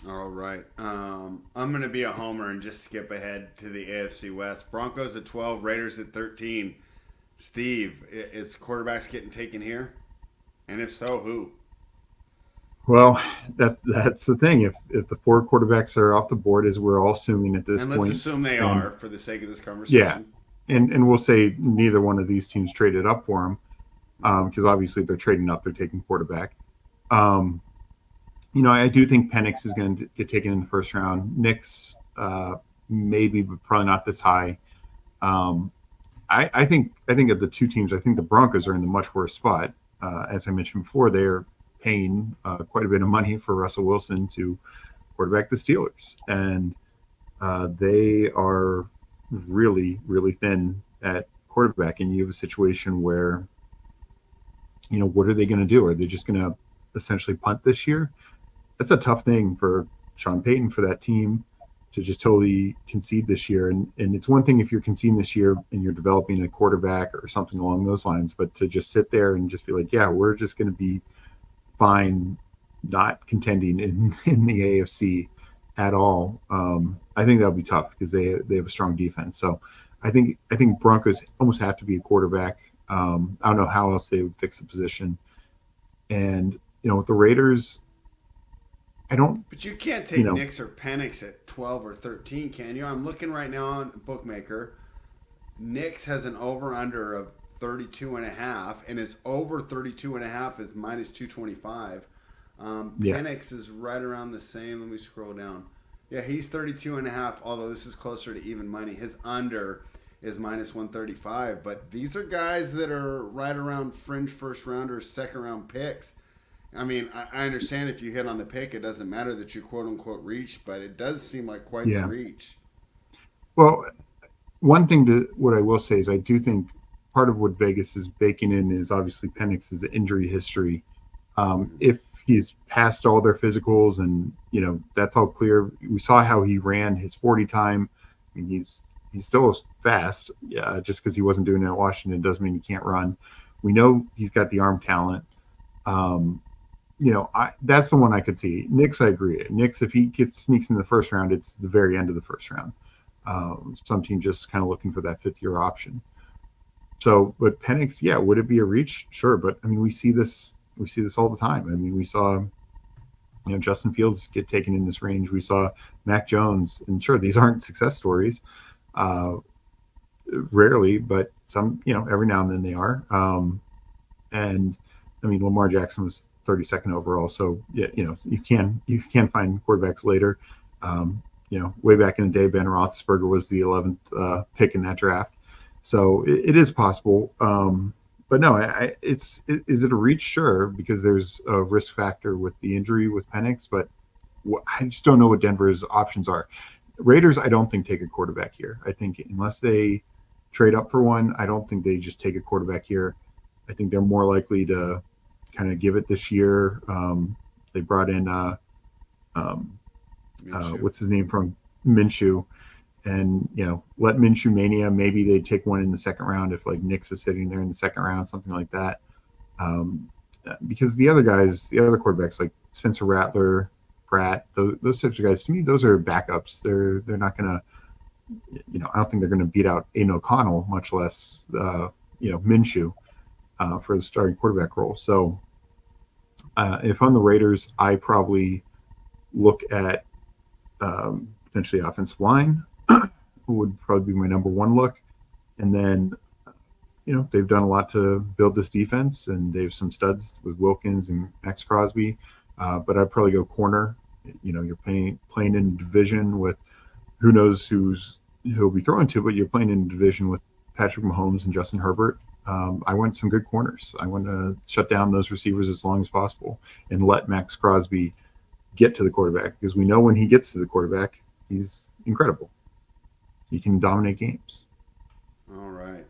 All right. I'm going to be a homer and just skip ahead to the AFC West. Broncos at 12, Raiders at 13. Steve, is quarterbacks getting taken here? And if so, who? Well, that's the thing. If the 4 quarterbacks are off the board, as we're all assuming at this point. point. And let's assume they are for the sake of this conversation. Yeah. And we'll say neither one of these teams traded up for him because obviously they're trading up. They're taking quarterback. I do think Penix is going to get taken in the 1st round. Nix, maybe, but probably not this high. I think of the 2 teams, I think the Broncos are in a much worse spot. As I mentioned before, they're paying quite a bit of money for Russell Wilson to quarterback the Steelers. And they are really, really thin at quarterback. And you have a situation where, what are they going to do? Are they just going to essentially punt this year? That's a tough thing for Sean Payton, for that team, to just totally concede this year. And it's one thing if you're conceding this year and you're developing a quarterback or something along those lines, but to just sit there and just be like, yeah, we're just going to be fine not contending in the AFC at all, I think that'll be tough because they have a strong defense. So I think Broncos almost have to be a quarterback. I don't know how else they would fix the position. And with the Raiders, I don't. But you can't You take know, Knicks or Penix at 12 or 13, can you? I'm looking right now on Bookmaker. Knicks has an over-under of 32.5, and his over 32.5 is minus 225. yeah, Penix is right around the same. Let me scroll down. Yeah, he's 32.5, although this is closer to even money. His under is minus 135. But these are guys that are right around fringe first rounders, second round picks. I mean, I understand if you hit on the pick, it doesn't matter that you quote unquote reach, but it does seem like quite the yeah. reach. Well, one thing what I will say is I do think part of what Vegas is baking in is obviously Penix's injury history. If he's passed all their physicals and that's all clear, we saw how he ran his 40 time. I mean, he's still fast. Yeah, just because he wasn't doing it at Washington doesn't mean he can't run. We know he's got the arm talent. Um, that's the one I could see. Knicks, I agree. Knicks, if he sneaks in the first round, it's the very end of the first round. Some team just kind of looking for that fifth year option. So, but Penix, yeah, would it be a reach? Sure, but I mean, we see this all the time. I mean, we saw Justin Fields get taken in this range. We saw Mac Jones, and sure, these aren't success stories, rarely, but some, every now and then they are. And I mean, Lamar Jackson was 32nd overall, so yeah, you can find quarterbacks later. Way back in the day, Ben Roethlisberger was the 11th pick in that draft, so it is possible. But no, is it a reach? Sure, because there's a risk factor with the injury with Penix, but I just don't know what Denver's options are. Raiders, I don't think take a quarterback here. I think unless they trade up for one, I don't think they just take a quarterback here. I think they're more likely to kind of give it this year. They brought in what's his name from Minshew, and let Minshew mania. Maybe they take one in the second round if like Knicks is sitting there in the second round, something like that. Because the other guys, the other quarterbacks like Spencer Rattler, Pratt, those types of guys, to me, those are backups. They're not gonna, I don't think they're gonna beat out Aiden O'Connell, much less Minshew for the starting quarterback role. So if I'm the Raiders, I probably look at potentially offensive line would probably be my number one look. And then, they've done a lot to build this defense, and they have some studs with Wilkins and Max Crosby. But I'd probably go corner. You're playing in a division with who knows who'll be throwing to, but you're playing in a division with Patrick Mahomes and Justin Herbert. I want some good corners. I want to shut down those receivers as long as possible and let Max Crosby get to the quarterback, because we know when he gets to the quarterback, he's incredible. He can dominate games. All right.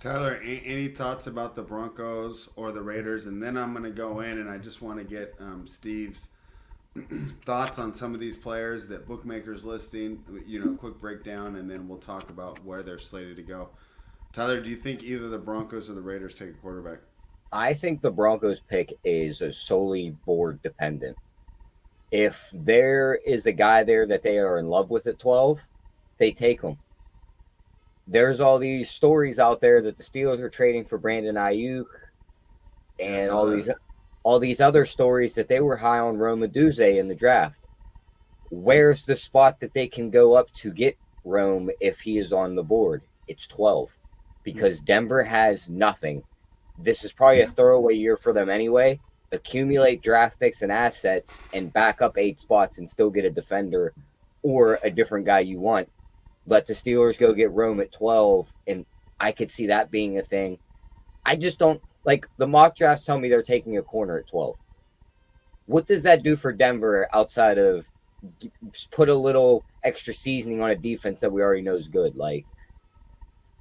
Tyler, any thoughts about the Broncos or the Raiders? And then I'm going to go in, and I just want to get Steve's thoughts on some of these players that bookmakers listing, quick breakdown, and then we'll talk about where they're slated to go. Tyler, do you think either the Broncos or the Raiders take a quarterback? I think the Broncos pick is solely board dependent. If there is a guy there that they are in love with at 12, they take him. There's all these stories out there that the Steelers are trading for Brandon Ayuk, and all these other stories that they were high on Rome Odunze in the draft. Where's the spot that they can go up to get Rome if he is on the board? It's 12, because Denver has nothing. This is probably a throwaway year for them anyway. Accumulate draft picks and assets and back up 8 spots and still get a defender or a different guy you want. Let the Steelers go get Rome at 12, and I could see that being a thing. I just don't like the mock drafts tell me they're taking a corner at 12. What does that do for Denver outside of put a little extra seasoning on a defense that we already know is good? Like,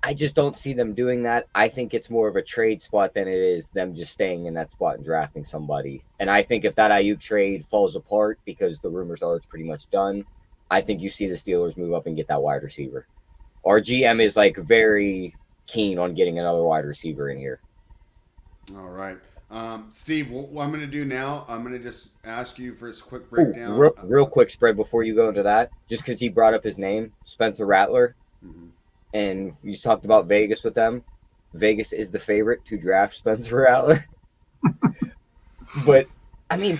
I just don't see them doing that. I think it's more of a trade spot than it is them just staying in that spot and drafting somebody. And I think if that Ayuk trade falls apart, because the rumors are it's pretty much done, I think you see the Steelers move up and get that wide receiver. Our GM is like very keen on getting another wide receiver in here. All right. Steve, what I'm going to do now, I'm going to just ask you for a quick Ooh, breakdown. real quick spread before you go into that, just because he brought up his name, Spencer Rattler, Mhm. and you talked about Vegas with them. Vegas is the favorite to draft Spencer Rattler. But I mean,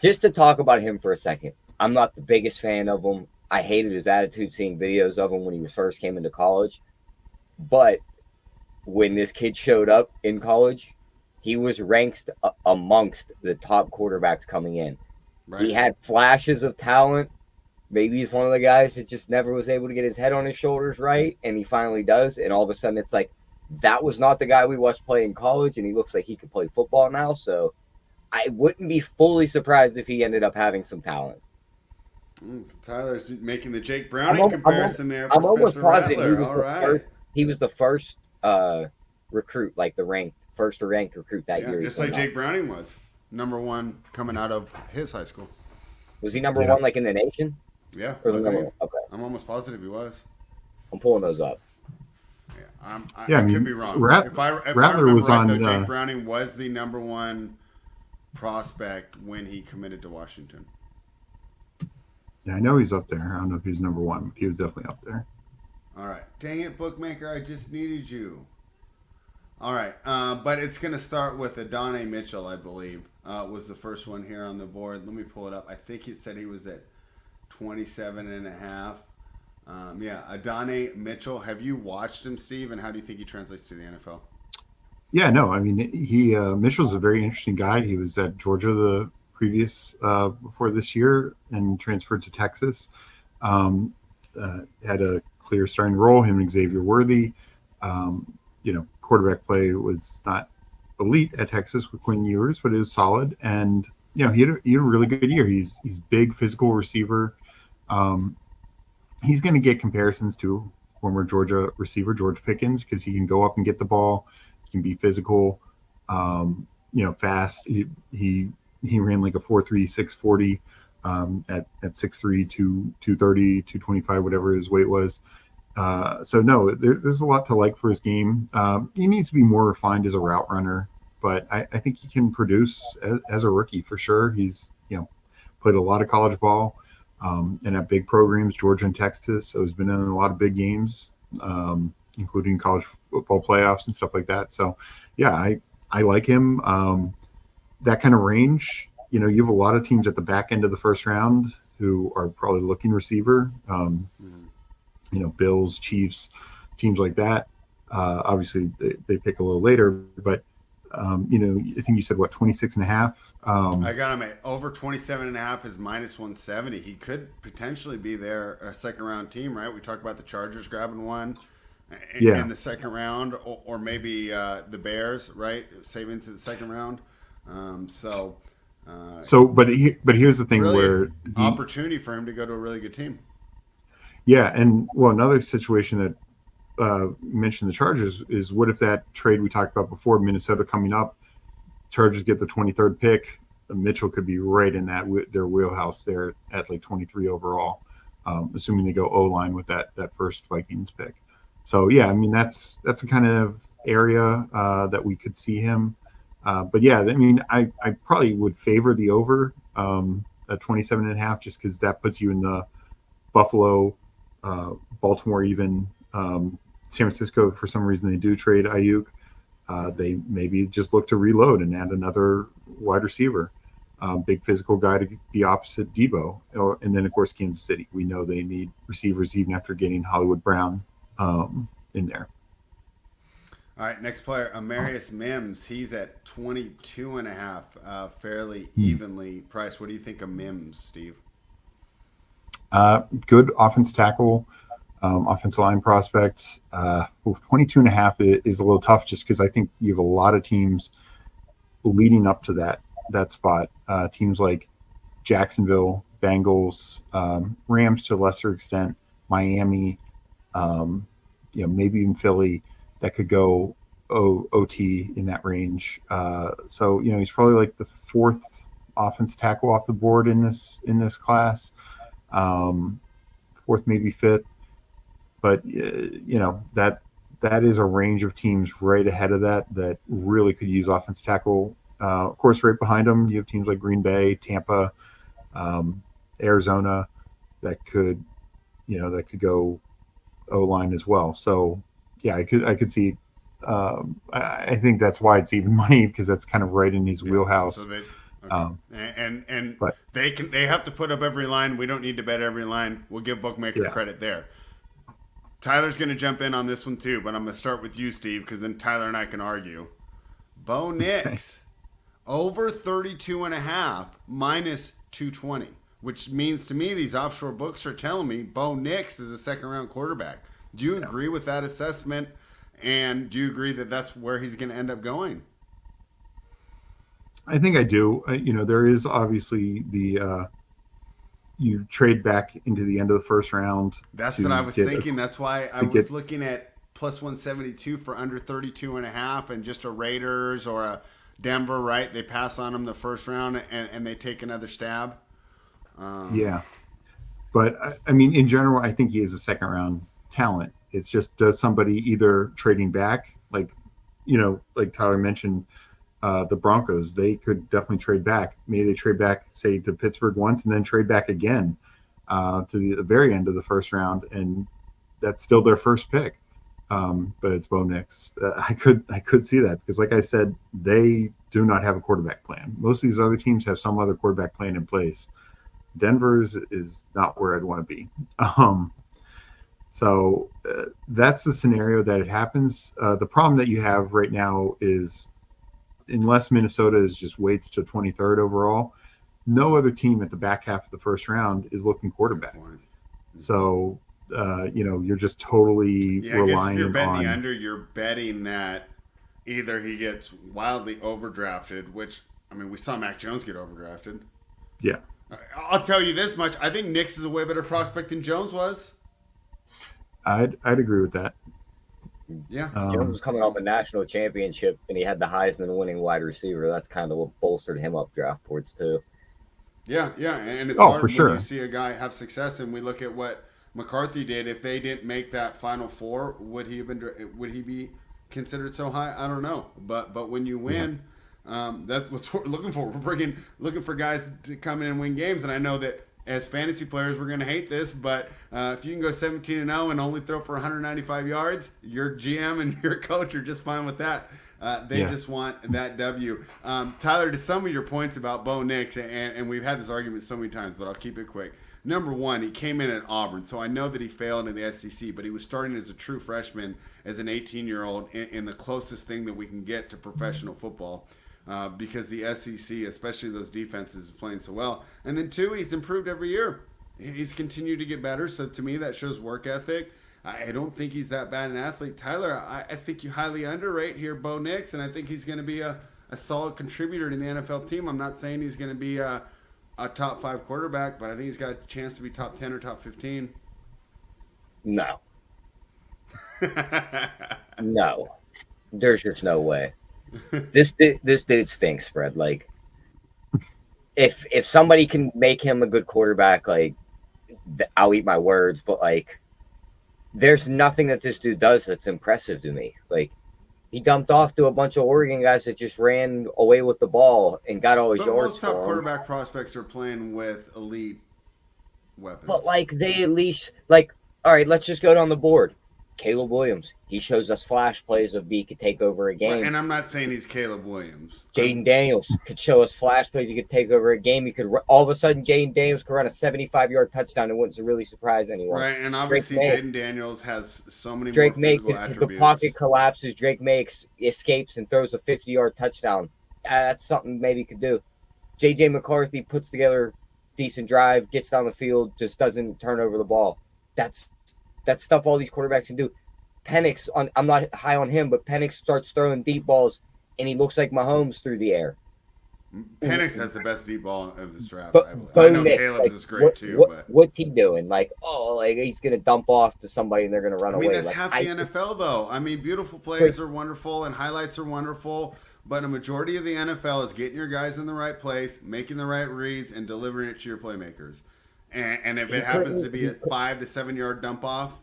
just to talk about him for a second, I'm not the biggest fan of him. I hated his attitude seeing videos of him when he first came into college. But when this kid showed up in college, he was ranked amongst the top quarterbacks coming in. Right. He had flashes of talent. Maybe he's one of the guys that just never was able to get his head on his shoulders right, and he finally does. And all of a sudden, it's like, that was not the guy we watched play in college, and he looks like he could play football now. So I wouldn't be fully surprised if he ended up having some talent. Tyler's making the Jake Browning comparison there for I'm almost Spencer positive Rattler. All right. he was the first recruit, like the first ranked recruit that year. Just like Jake Browning was number one coming out of his high school. Was he number one, like in the nation? Yeah. Okay. I'm almost positive he was. I'm pulling those up. Yeah, I could be wrong. If I Rattler remember was right, on. though, Jake Browning was the number one prospect when he committed to Washington. Yeah, I know he's up there. I don't know if he's number one, but he was definitely up there. All right. Dang it, bookmaker. I just needed you. All right. But it's going to start with Adonai Mitchell, I believe, was the first one here on the board. Let me pull it up. I think he said he was at 27.5. Adonai Mitchell. Have you watched him, Steve? And how do you think he translates to the NFL? Yeah, no, I mean, Mitchell's a very interesting guy. He was at Georgia the previous before this year and transferred to Texas. Had a clear starting role. Him and Xavier Worthy. Quarterback play was not elite at Texas with Quinn Ewers, but it was solid. And he had a really good year. He's big, physical receiver. He's going to get comparisons to former Georgia receiver George Pickens because he can go up and get the ball. He can be physical, fast. He ran like a 4.3 640 at 6'3", 230, 225, whatever his weight was. There's a lot to like for his game. He needs to be more refined as a route runner, but I think he can produce as a rookie for sure. He's played a lot of college ball and at big programs, Georgia and Texas. So he's been in a lot of big games, including college football playoffs and stuff like that. So yeah, I like him. That kind of range, you have a lot of teams at the back end of the first round who are probably looking receiver. Bills, Chiefs, teams like that. Obviously, they pick a little later, but I think you said 26.5. I got him at over 27.5 is minus 170. He could potentially be a second round team, right? We talked about the Chargers grabbing one in the second round, or maybe the Bears, right? Save into the second round. But here's the thing, really where opportunity for him to go to a really good team. Yeah, and another situation that mentioned the Chargers is, what if that trade we talked about before, Minnesota coming up, Chargers get the 23rd pick, Mitchell could be right in their wheelhouse there at like 23 overall, assuming they go O-line with that first Vikings pick. So yeah, I mean that's the kind of area that we could see him. But yeah, I mean I probably would favor the over at 27.5 just because that puts you in the Buffalo, Baltimore, even San Francisco. For some reason, they do trade Ayuk. They maybe just look to reload and add another wide receiver, big physical guy to be opposite Debo. And then, of course, Kansas City. We know they need receivers even after getting Hollywood Brown in there. All right, next player, Amarius Mims. He's at 22.5, fairly evenly priced. What do you think of Mims, Steve? Good offense tackle, offensive line prospects. 22.5 is a little tough just because I think you have a lot of teams leading up to that spot. Teams like Jacksonville, Bengals, Rams to a lesser extent, Miami, maybe even Philly that could go OT in that range. So he's probably like the fourth offense tackle off the board in this class. Fourth, maybe fifth, but that that is a range of teams right ahead of that really could use offense tackle. Of course, right behind them, you have teams like Green Bay, Tampa, Arizona that could, that could go O line as well. So yeah, I could see. I think that's why it's even money, because that's kind of right in his So wheelhouse. they okay, Um, and but they have to put up every line. We don't need to bet every line. We'll give bookmaker yeah, credit there. Tyler's going to jump in on this one too, but I'm going to start with you, Steve, because then Tyler and I can argue. Bo okay, Nix over 32.5 minus 220, which means to me these offshore books are telling me Bo Nix is a second round quarterback. Do you yeah. agree with that assessment? And do you agree that that's where he's going to end up going? I think I do. There is obviously the you trade back into the end of the first round That's what I to was get thinking. That's why I to get was looking at plus 172 for under 32.5, and just a Raiders or a Denver, right? They pass on them the first round and they take another stab. Um, yeah. But I mean, in general, I think he is a second round talent. It's just, does somebody either trading back, like like Tyler mentioned, the Broncos, they could definitely trade back. Maybe they trade back, say, to Pittsburgh once, and then trade back again to the very end of the first round, and that's still their first pick. But it's Bo Nix. I could see that, because, like I said, they do not have a quarterback plan. Most of these other teams have some other quarterback plan in place. Denver's is not where I'd want to be. So that's the scenario that it happens. The problem that you have right now is, unless Minnesota is just waits to 23rd overall, no other team at the back half of the first round is looking Good quarterback. point. So, you're just totally Yeah, I guess if you're relying betting the on, under, you're betting that either he gets wildly overdrafted, which, I mean, we saw Mac Jones get overdrafted. yeah, I'll tell you this much. I think Nix is a way better prospect than Jones was. I'd agree with that. Yeah. Jones Um, was coming off a national championship, and he had the Heisman winning wide receiver. That's kind of what bolstered him up draft boards too. Yeah, and it's oh, for hard when you sure. see a guy have success, and we look at what McCarthy did. If they didn't make that Final Four, would he have been? Would he be considered so high? I don't know. But when you Yeah, win, that's what we're looking for. We're looking for guys to come in and win games, and I know that as fantasy players, we're going to hate this, but if you can go 17-0 and only throw for 195 yards, your GM and your coach are just fine with that. They yeah. just want that W. Tyler, to some of your points about Bo Nix, and we've had this argument so many times, but I'll keep it quick. Number one, he came in at Auburn, so I know that he failed in the SEC, but he was starting as a true freshman, as an 18-year-old, in the closest thing that we can get to professional football. Because the SEC, especially those defenses, is playing so well. And then two, he's improved every year. He's continued to get better. So to me, that shows work ethic. I don't think he's that bad an athlete. Tyler, I think you highly underrate here Bo Nix, and I think he's going to be a solid contributor to the NFL team. I'm not saying he's going to be a top 5 quarterback, but I think he's got a chance to be top 10 or top 15. No, no, there's just no way. This dude stinks, Spread. Like, if somebody can make him a good quarterback, like, I'll eat my words. But like, there's nothing that this dude does that's impressive to me. Like, he dumped off to a bunch of Oregon guys that just ran away with the ball and got all his But yards most top for him. quarterback prospects are playing with elite But weapons. like, they at least, like, all right, let's just go down the board. Caleb Williams, he shows us flash plays of he could take over a Right, game. and I'm not saying he's Caleb Williams. Jaden Daniels could show us flash plays. He could take over a game. He could all of a sudden Jaden Daniels could run a 75-yard touchdown. It wouldn't really surprise anyone. Right, and obviously Jaden Daniels has so many Drake more May, physical the attributes. pocket collapses. Drake May escapes and throws a 50-yard touchdown. That's something maybe he could do. J.J. McCarthy puts together decent drive, gets down the field, just doesn't turn over the ball. That's stuff all these quarterbacks can do. Penix, I'm not high on him, but Penix starts throwing deep balls, and he looks like Mahomes through the air. Penix has the best deep ball of this draft. But I know Nick, Caleb's like, is great too, but what's he doing? Like, like he's gonna dump off to somebody and they're gonna run I mean away. that's Like, half the NFL though. I mean, beautiful plays are wonderful and highlights are wonderful, but a majority of the NFL is getting your guys in the right place, making the right reads, and delivering it to your playmakers. And if it happens to be a 5 to 7 yard dump off,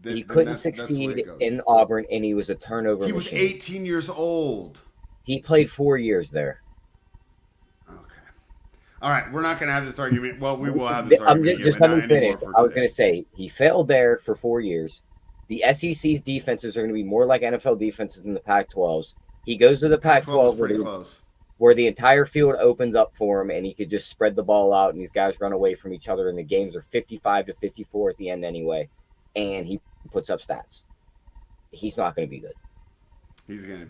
He then couldn't that's the way succeed it goes. in Auburn, and he was a turnover He was machine. 18 years old. He played 4 years there. Okay. All right, we're not going to have this argument. Well, we will have this I'm argument just again, let but me not finish. anymore for I was today. going to say he failed there for 4 years. The SEC's defenses are going to be more like NFL defenses than the Pac-12's. He goes to the Pac-12 is Pac-12 pretty close. where the entire field opens up for him, and he could just spread the ball out, and these guys run away from each other, and the games are 55-54 at the end anyway, and he puts up stats. He's not going to be good. He's gonna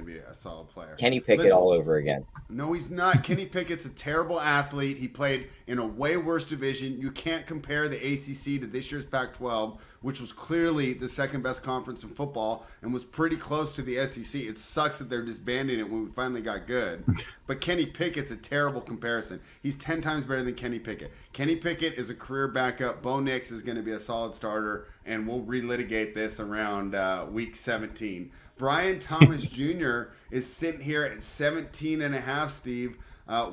be a solid player. Kenny Pickett all over again. No, he's not. Kenny Pickett's a terrible athlete. He played in a way worse division. You can't compare the ACC to this year's Pac-12, which was clearly the second best conference in football and was pretty close to the SEC. It sucks that they're disbanding it when we finally got good. But Kenny Pickett's a terrible comparison. He's 10 times better than Kenny Pickett. Kenny Pickett is a career backup. Bo Nix is going to be a solid starter, and we'll relitigate this around week 17. Brian Thomas Jr. is sitting here at 17.5, Steve.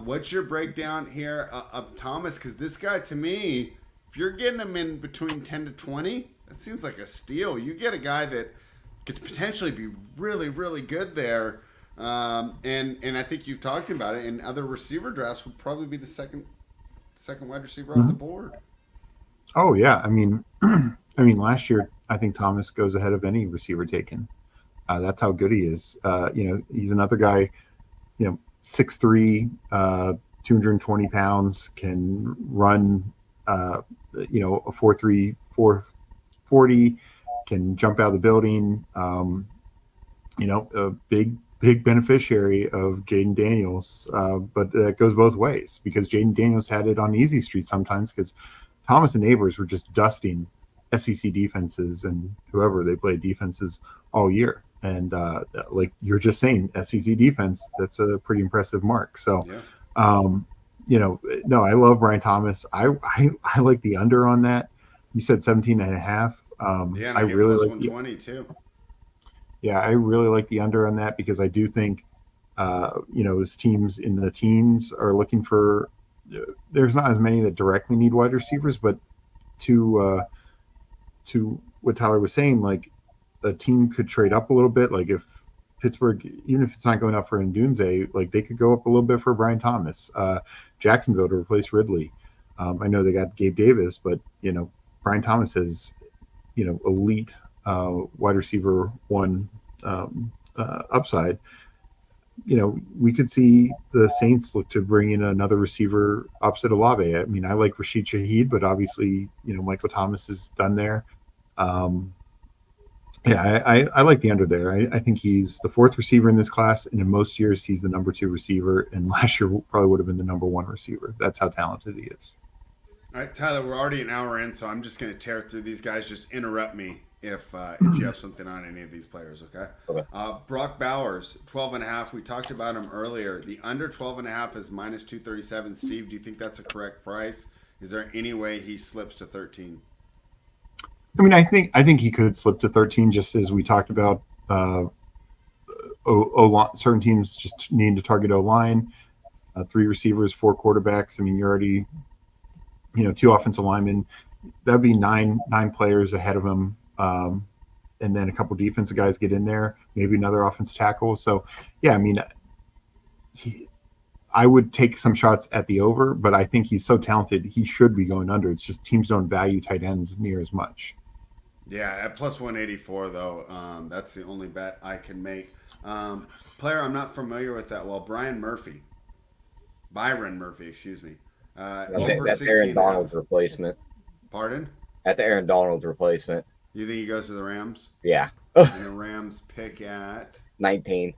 What's your breakdown here of Thomas? Because this guy, to me, if you're getting him in between 10 to 20, that seems like a steal. You get a guy that could potentially be really, really good there. And I think you've talked about it, and other receiver drafts would probably be the second wide receiver off the board. Oh, yeah. I mean, last year, I think Thomas goes ahead of any receiver taken. That's how good he is. He's another guy, 6'3", 220 pounds, can run, a 4.3, 4.40, can jump out of the building. A big beneficiary of Jaden Daniels. But that goes both ways because Jaden Daniels had it on easy street sometimes because Thomas and Neighbors were just dusting SEC defenses and whoever they played defenses all year. And like you're just saying, SEC defense, that's a pretty impressive mark. So, no, I love Brian Thomas. I like the under on that. You said 17.5. And I really like 120 too. Yeah, I really like the under on that because I do think, as teams in the teens are looking for, there's not as many that directly need wide receivers, but to what Tyler was saying, like, a team could trade up a little bit. Like if Pittsburgh, even if it's not going up for Ndunze, like they could go up a little bit for Brian Thomas. Jacksonville to replace Ridley. I know they got Gabe Davis, but Brian Thomas has elite wide receiver one upside. We could see the Saints look to bring in another receiver opposite Olave. I mean, I like Rashid Shaheed, but obviously Michael Thomas is done there. I like the under there. I think he's the fourth receiver in this class, and in most years he's the number 2 receiver, and last year probably would have been the number 1 receiver. That's how talented he is. All right, Tyler, we're already an hour in, so I'm just going to tear through these guys. Just interrupt me if you have something on any of these players, okay? Brock Bowers, 12.5. We talked about him earlier. The under 12.5 is minus 237. Steve, do you think that's a correct price? Is there any way he slips to 13? I mean, I think he could slip to 13, just as we talked about. Certain teams just need to target O-line, 3 receivers, 4 quarterbacks. I mean, you're already, 2 offensive linemen. That'd be nine players ahead of him, and then a couple defensive guys get in there, maybe another offensive tackle. So, yeah, I mean, I would take some shots at the over, but I think he's so talented, he should be going under. It's just teams don't value tight ends near as much. Yeah, at plus 184, though, that's the only bet I can make. Player I'm not familiar with that well, Byron Murphy, excuse me. That's Aaron Donald's replacement. Pardon? That's Aaron Donald's replacement. You think he goes to the Rams? Yeah. And the Rams pick at? 19.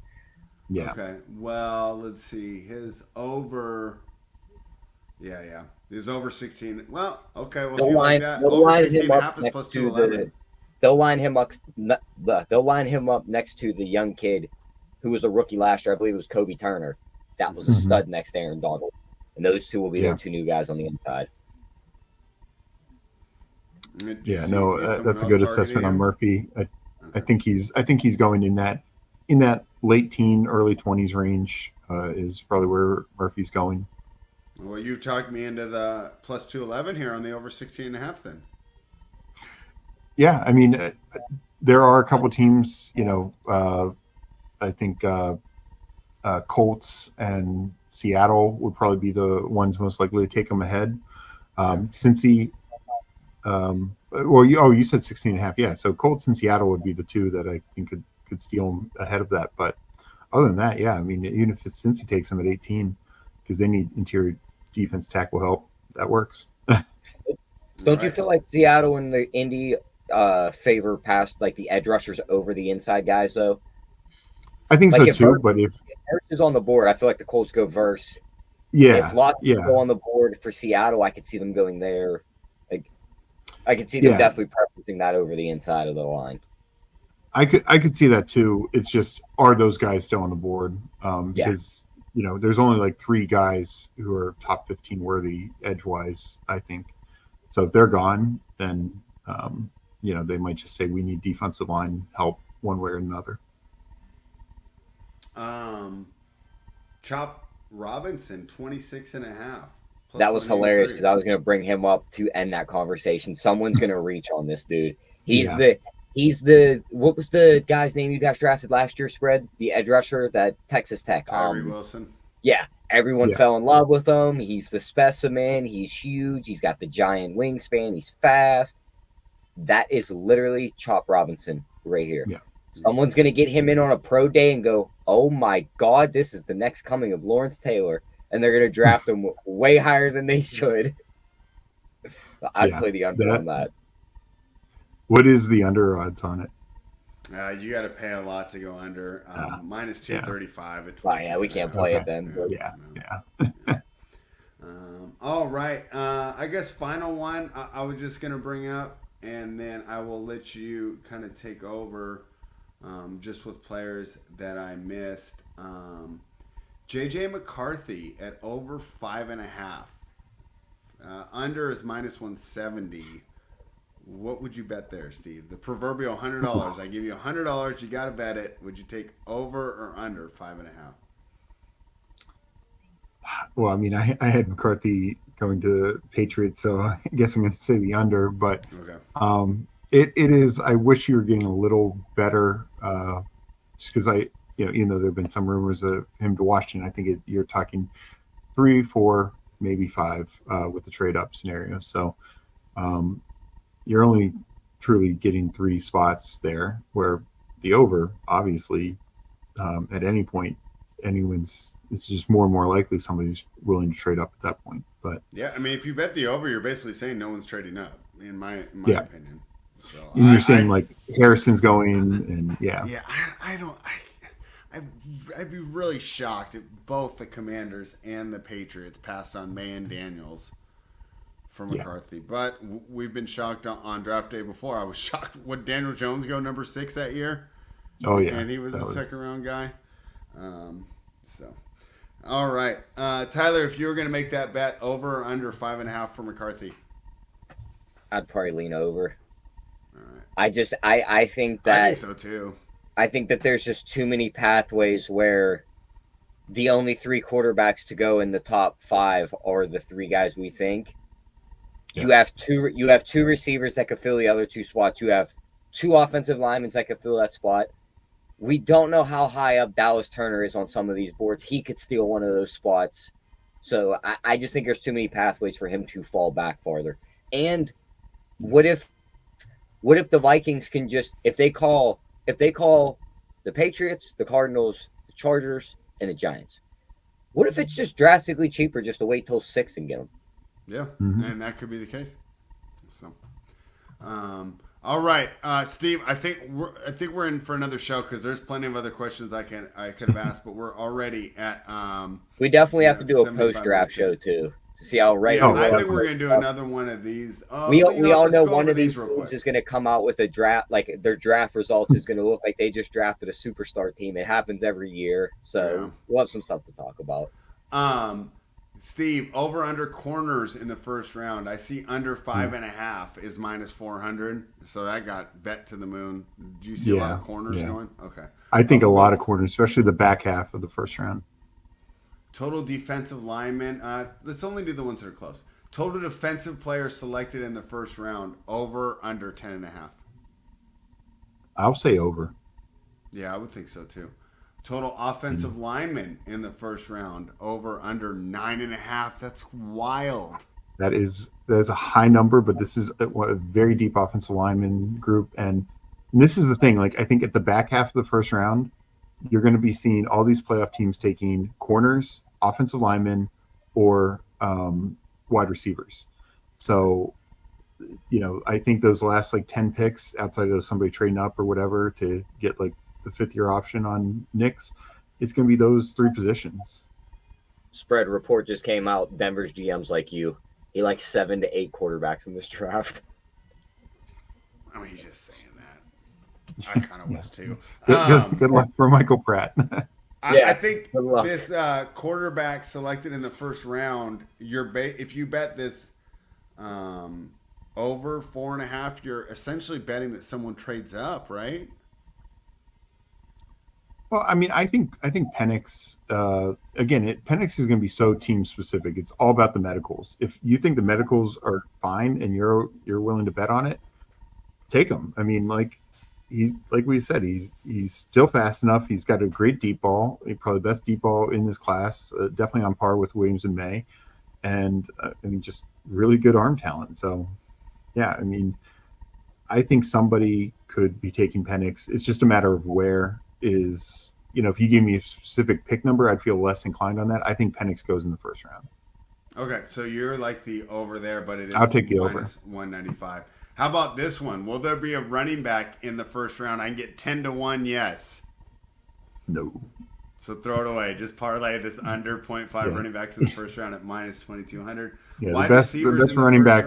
Yeah. Okay. Well, let's see. His over... Yeah. He's over 16. Well, okay. Well, if you like that, over 16.5 is plus 211. They'll line him up next to the young kid who was a rookie last year. I believe it was Kobe Turner. That was a stud next to Aaron Donald. And those two will be the 2 new guys on the inside. That's a good assessment on Murphy. I think he's going in that late teen, early 20s range is probably where Murphy's going. Well, you talked me into the plus 211 here on the over 16.5 then. Yeah, I mean, there are a couple teams. I think Colts and Seattle would probably be the ones most likely to take them ahead. Yeah. Cincy, you said 16 and a half. Yeah, so Colts and Seattle would be the two that I think could steal them ahead of that. But other than that, yeah, I mean, even if it's Cincy takes them at 18, because they need interior defense tackle help, that works. Don't you feel like Seattle and the Indy favor past like the edge rushers over the inside guys though? I think Like so if too. But if Verse is on the board, I feel like the Colts go Verse. If yeah, Locke yeah, go on the board for Seattle, I could see them going there. Like I could see them yeah, definitely preferencing that over the inside of the line. I could see that too. It's just, are those guys still on the board? Yeah. Because there's only like 3 guys who are top 15 worthy edge wise, I think. So if they're gone, then they might just say we need defensive line help one way or another. Chop Robinson, 26 and a half. That was hilarious because I was going to bring him up to end that conversation. Someone's going to reach on this dude. He's the what was the guy's name you guys drafted last year? Spread the edge rusher that Texas Tech. Tyree Wilson. Yeah, everyone fell in love with him. He's the specimen. He's huge. He's got the giant wingspan. He's fast. That is literally Chop Robinson right here. Yeah. Someone's going to get him in on a pro day and go, oh my God, this is the next coming of Lawrence Taylor. And they're going to draft him way higher than they should. I'd play the under on that. What is the under odds on it? You got to pay a lot to go under. Minus 235 at 26. Yeah, we can't play it then. But... Yeah. All right. I guess final one I was just going to bring up, and then I will let you kind of take over just with players that I missed. JJ McCarthy at over 5.5. Under is minus 170. What would you bet there, Steve? The proverbial $100. I give you $100. You got to bet it. Would you take over or under 5.5? Well, I mean, I had McCarthy going to Patriots, so I guess I'm going to say the under. But it is. I wish you were getting a little better, just because even though there have been some rumors of him to Washington, I think you're talking 3, 4, maybe 5 with the trade up scenario. So you're only truly getting 3 spots there, where the over, obviously, at any point, it's just more and more likely somebody's willing to trade up at that point. But yeah, I mean, if you bet the over, you're basically saying no one's trading up, in my opinion. So and you're saying like Harrison's going, and I'd be really shocked if both the Commanders and the Patriots passed on May and Daniels for McCarthy. But we've been shocked on draft day before. I was shocked. Would Daniel Jones go number 6 that year? Oh, yeah. And he was a second-round guy. All right. Tyler, if you were going to make that bet, over or under 5.5 for McCarthy? I'd probably lean over. All right. I think that... I think so, too. I think that there's just too many pathways where the only 3 quarterbacks to go in the top 5 are the 3 guys we think. Yeah. You have 2 receivers that could fill the other 2 spots. You have 2 offensive linemen that could fill that spot. We don't know how high up Dallas Turner is on some of these boards. He could steal one of those spots. So I just think there's too many pathways for him to fall back farther. And what if the Vikings can just, if they call the Patriots, the Cardinals, the Chargers, and the Giants, what if it's just drastically cheaper just to wait till 6 and get them? Yeah, and that could be the case. So, all right, Steve. I think we're in for another show because there's plenty of other questions I could have asked, but we're already at. We definitely have to do a post draft show too to see how right. Yeah, I think we're gonna do another one of these. We all know one of these foods is gonna come out with a draft, like their draft results is gonna look like they just drafted a superstar team. It happens every year, so we'll have some stuff to talk about. Steve, over under corners in the first round. I see under 5.5 is minus 400. So that got bet to the moon. Do you see a lot of corners going? Okay. I think a lot of corners, especially the back half of the first round. Total defensive linemen. Let's only do the ones that are close. Total defensive players selected in the first round. Over under 10.5. I'll say over. Yeah, I would think so too. Total offensive linemen in the first round, over under 9.5. That's wild. That is a high number, but this is a very deep offensive lineman group, and this is the thing. Like I think at the back half of the first round, you're going to be seeing all these playoff teams taking corners, offensive linemen, or wide receivers. So, I think those last like 10 picks outside of somebody trading up or whatever to get like the 5th-year option on Knicks, it's going to be those 3 positions. Spread report just came out. Denver's GM's like you. He likes 7 to 8 quarterbacks in this draft. I mean, he's just saying that. I kind of was too. Good luck for Michael Pratt. I think this quarterback selected in the first round, if you bet this over 4.5, you're essentially betting that someone trades up, right? Well, I mean, I think Penix again. Penix is going to be so team specific. It's all about the medicals. If you think the medicals are fine and you're willing to bet on it, take him. I mean, like we said, he's still fast enough. He's got a great deep ball. Probably the best deep ball in this class. Definitely on par with Williams and May, and I mean, just really good arm talent. So, yeah, I mean, I think somebody could be taking Penix. It's just a matter of where is, if you gave me a specific pick number, I'd feel less inclined on that. I think Penix goes in the first round. Okay, so you're like the over there, but it is I'll take the over. -195. How about this one? Will there be a running back in the first round? I can get 10-1, yes. No. So throw it away. Just parlay this under 0.5 running backs in the first round at -2200. Yeah, the best running back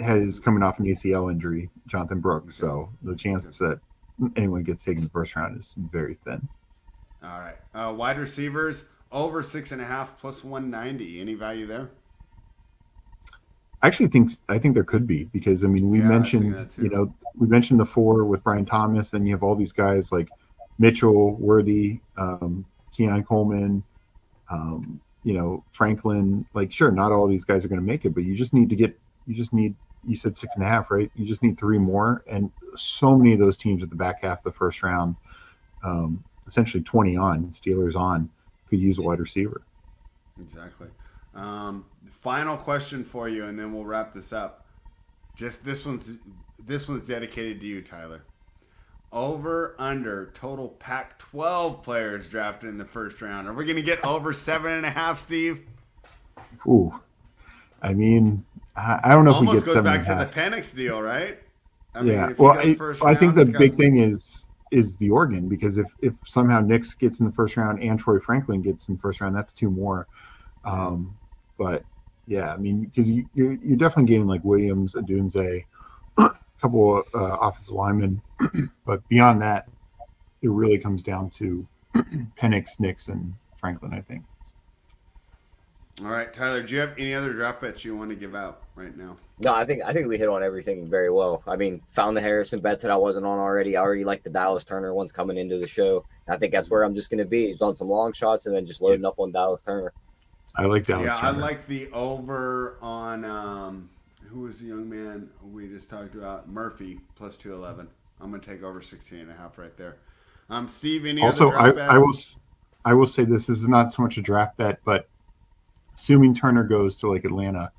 has coming off an ACL injury, Jonathan Brooks. Okay. So the chances that anyone gets taken in the first round is very thin. All right. Wide receivers, over 6.5 plus 190. Any value there? I think there could be, because I mean we mentioned the 4 with Brian Thomas, and you have all these guys like Mitchell, Worthy, Keon Coleman, Franklin. Like, sure, not all these guys are going to make it, but you said 6.5, right? You just need 3 more, and so many of those teams at the back half of the first round, essentially 20 on Steelers on, could use a wide receiver. Exactly. Final question for you, and then we'll wrap this up. Just this one's dedicated to you, Tyler. Over under total Pac-12 players drafted in the first round. Are we going to get over 7.5, Steve? Ooh, I mean, I don't know if we get 7.5. Almost goes back to the Penix deal, right? I mean, I think the big thing is the Oregon, because if somehow Nix gets in the first round and Troy Franklin gets in the first round, that's 2 more. But yeah, I mean, because you're definitely getting like Williams, Adunze, a couple of offensive linemen, but beyond that, it really comes down to Penix, Nix, and Franklin, I think. All right, Tyler, do you have any other draft bets you want to give out right now? No, I think we hit on everything very well. I mean, found the Harrison bet that I wasn't on already. I already like the Dallas Turner ones coming into the show. I think that's where I'm just going to be. He's on some long shots and then just loading up on Dallas Turner. I like Dallas Turner. I like the over on who was the young man we just talked about? Murphy, plus 211. I'm going to take over 16.5 right there. Steve, any other draft bets? I will say this is not so much a draft bet, but assuming Turner goes to like Atlanta,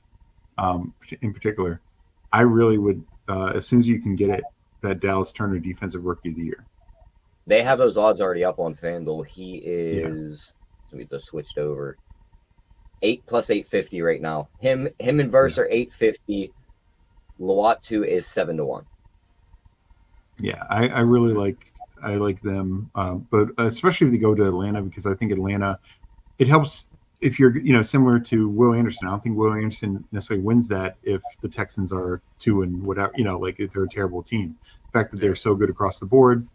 in particular, I really would, as soon as you can get it, that Dallas Turner Defensive Rookie of the Year. They have those odds already up on FanDuel. He is, let me just switched over, 8 plus 850 right now. Him and Verse are 850. Loatu is 7-1. Yeah, I really like them, but especially if they go to Atlanta, because I think Atlanta, it helps. If you're, similar to Will Anderson, I don't think Will Anderson necessarily wins that if the Texans are 2 and whatever, like if they're a terrible team. The fact that they're so good across the board,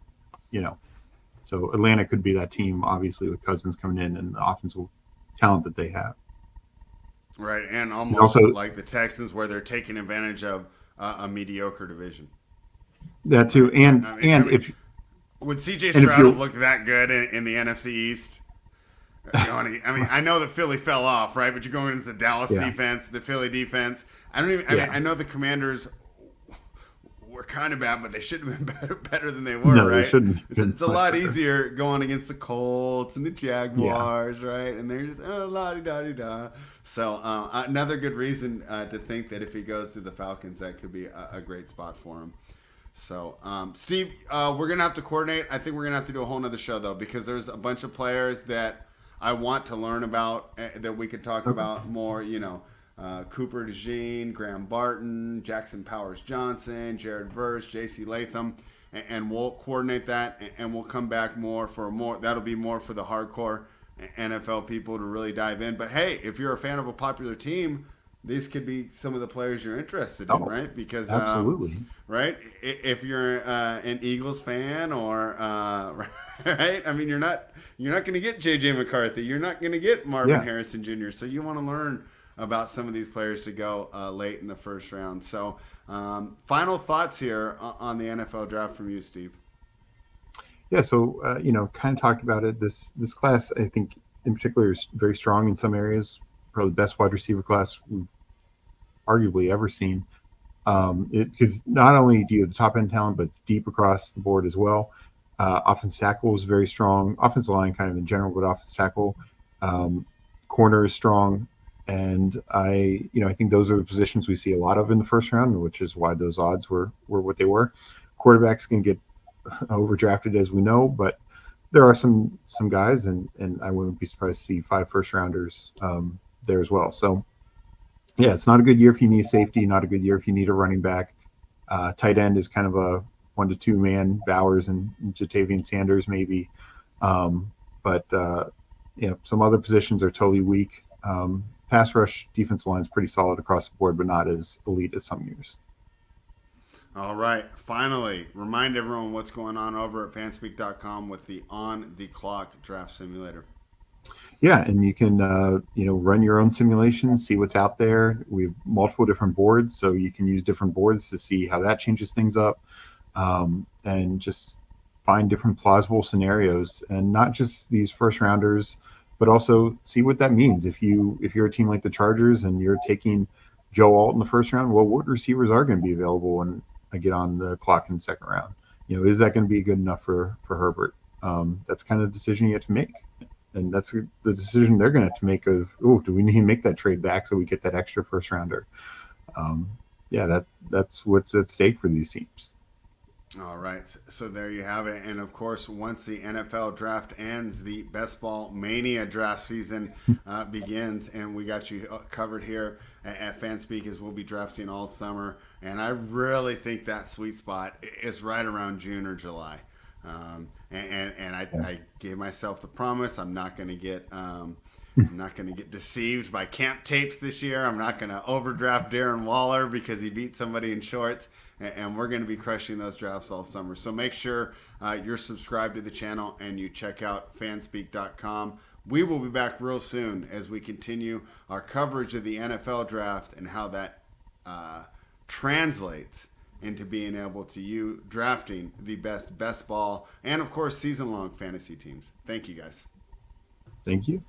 so Atlanta could be that team, obviously, with Cousins coming in and the offensive talent that they have. Right, and also like the Texans, where they're taking advantage of a mediocre division. That too, if would CJ Stroud have looked that good in the NFC East? I know that Philly fell off, right? But you're going into the Dallas defense, the Philly defense. I know the Commanders were kind of bad, but they should have been better than they were, No, they right? shouldn't have been It's a much lot better. easier going against the Colts and the Jaguars, right? And they're just la-di-da-di-da. So another good reason to think that if he goes to the Falcons, that could be a great spot for him. So, Steve, we're going to have to coordinate. I think we're going to have to do a whole nother show, though, because there's a bunch of players that I want to learn about that we could talk about more, Cooper DeJean, Graham Barton, Jackson Powers Johnson, Jared Verse, J.C. Latham, and we'll coordinate that, and we'll come back more. That'll be more for the hardcore NFL people to really dive in. But, hey, if you're a fan of a popular team, these could be some of the players you're interested in, right? Because Absolutely. right, if you're an Eagles fan or right, I mean, you're not going to get J.J. McCarthy, you're not going to get Marvin Harrison Jr. So you want to learn about some of these players to go late in the first round. So final thoughts here on the NFL draft from you, Steve. Yeah, so kind of talked about it. This class, I think, in particular, is very strong in some areas. Probably the best wide receiver class we've arguably ever seen. Because not only do you have the top end talent, but it's deep across the board as well. Offensive tackle is very strong. Offensive line, kind of in general, but offensive tackle, corner is strong. And I think those are the positions we see a lot of in the first round, which is why those odds were what they were. Quarterbacks can get overdrafted, as we know, but there are some guys, and I wouldn't be surprised to see 5 first rounders there as well. So yeah, it's not a good year if you need a safety, not a good year if you need a running back. Tight end is kind of a 1 to 2 man, Bowers and Jatavian Sanders maybe. But some other positions are totally weak. Pass rush, defensive line is pretty solid across the board, but not as elite as some years. All right. Finally, remind everyone what's going on over at fanspeak.com with the On the Clock Draft Simulator. Yeah, and you can run your own simulations, see what's out there. We have multiple different boards, so you can use different boards to see how that changes things up, and just find different plausible scenarios, and not just these first rounders, but also see what that means. If you're a team like the Chargers and you're taking Joe Alt in the first round, well, what receivers are going to be available when I get on the clock in the second round? Is that going to be good enough for Herbert? That's kind of the decision you have to make. And that's the decision they're going to have to make of, do we need to make that trade back so we get that extra first rounder? That's what's at stake for these teams. All right. So there you have it. And of course, once the NFL draft ends, the Best Ball Mania draft season begins. And we got you covered here at Fanspeak, as we'll be drafting all summer. And I really think that sweet spot is right around June or July. I gave myself the promise I'm not going to get deceived by camp tapes this year. I'm not going to overdraft Darren Waller because he beat somebody in shorts, and we're going to be crushing those drafts all summer. So make sure you're subscribed to the channel and you check out fanspeak.com. We will be back real soon as we continue our coverage of the NFL draft and how that translates into being able to you drafting the best ball and, of course, season-long fantasy teams. Thank you, guys. Thank you.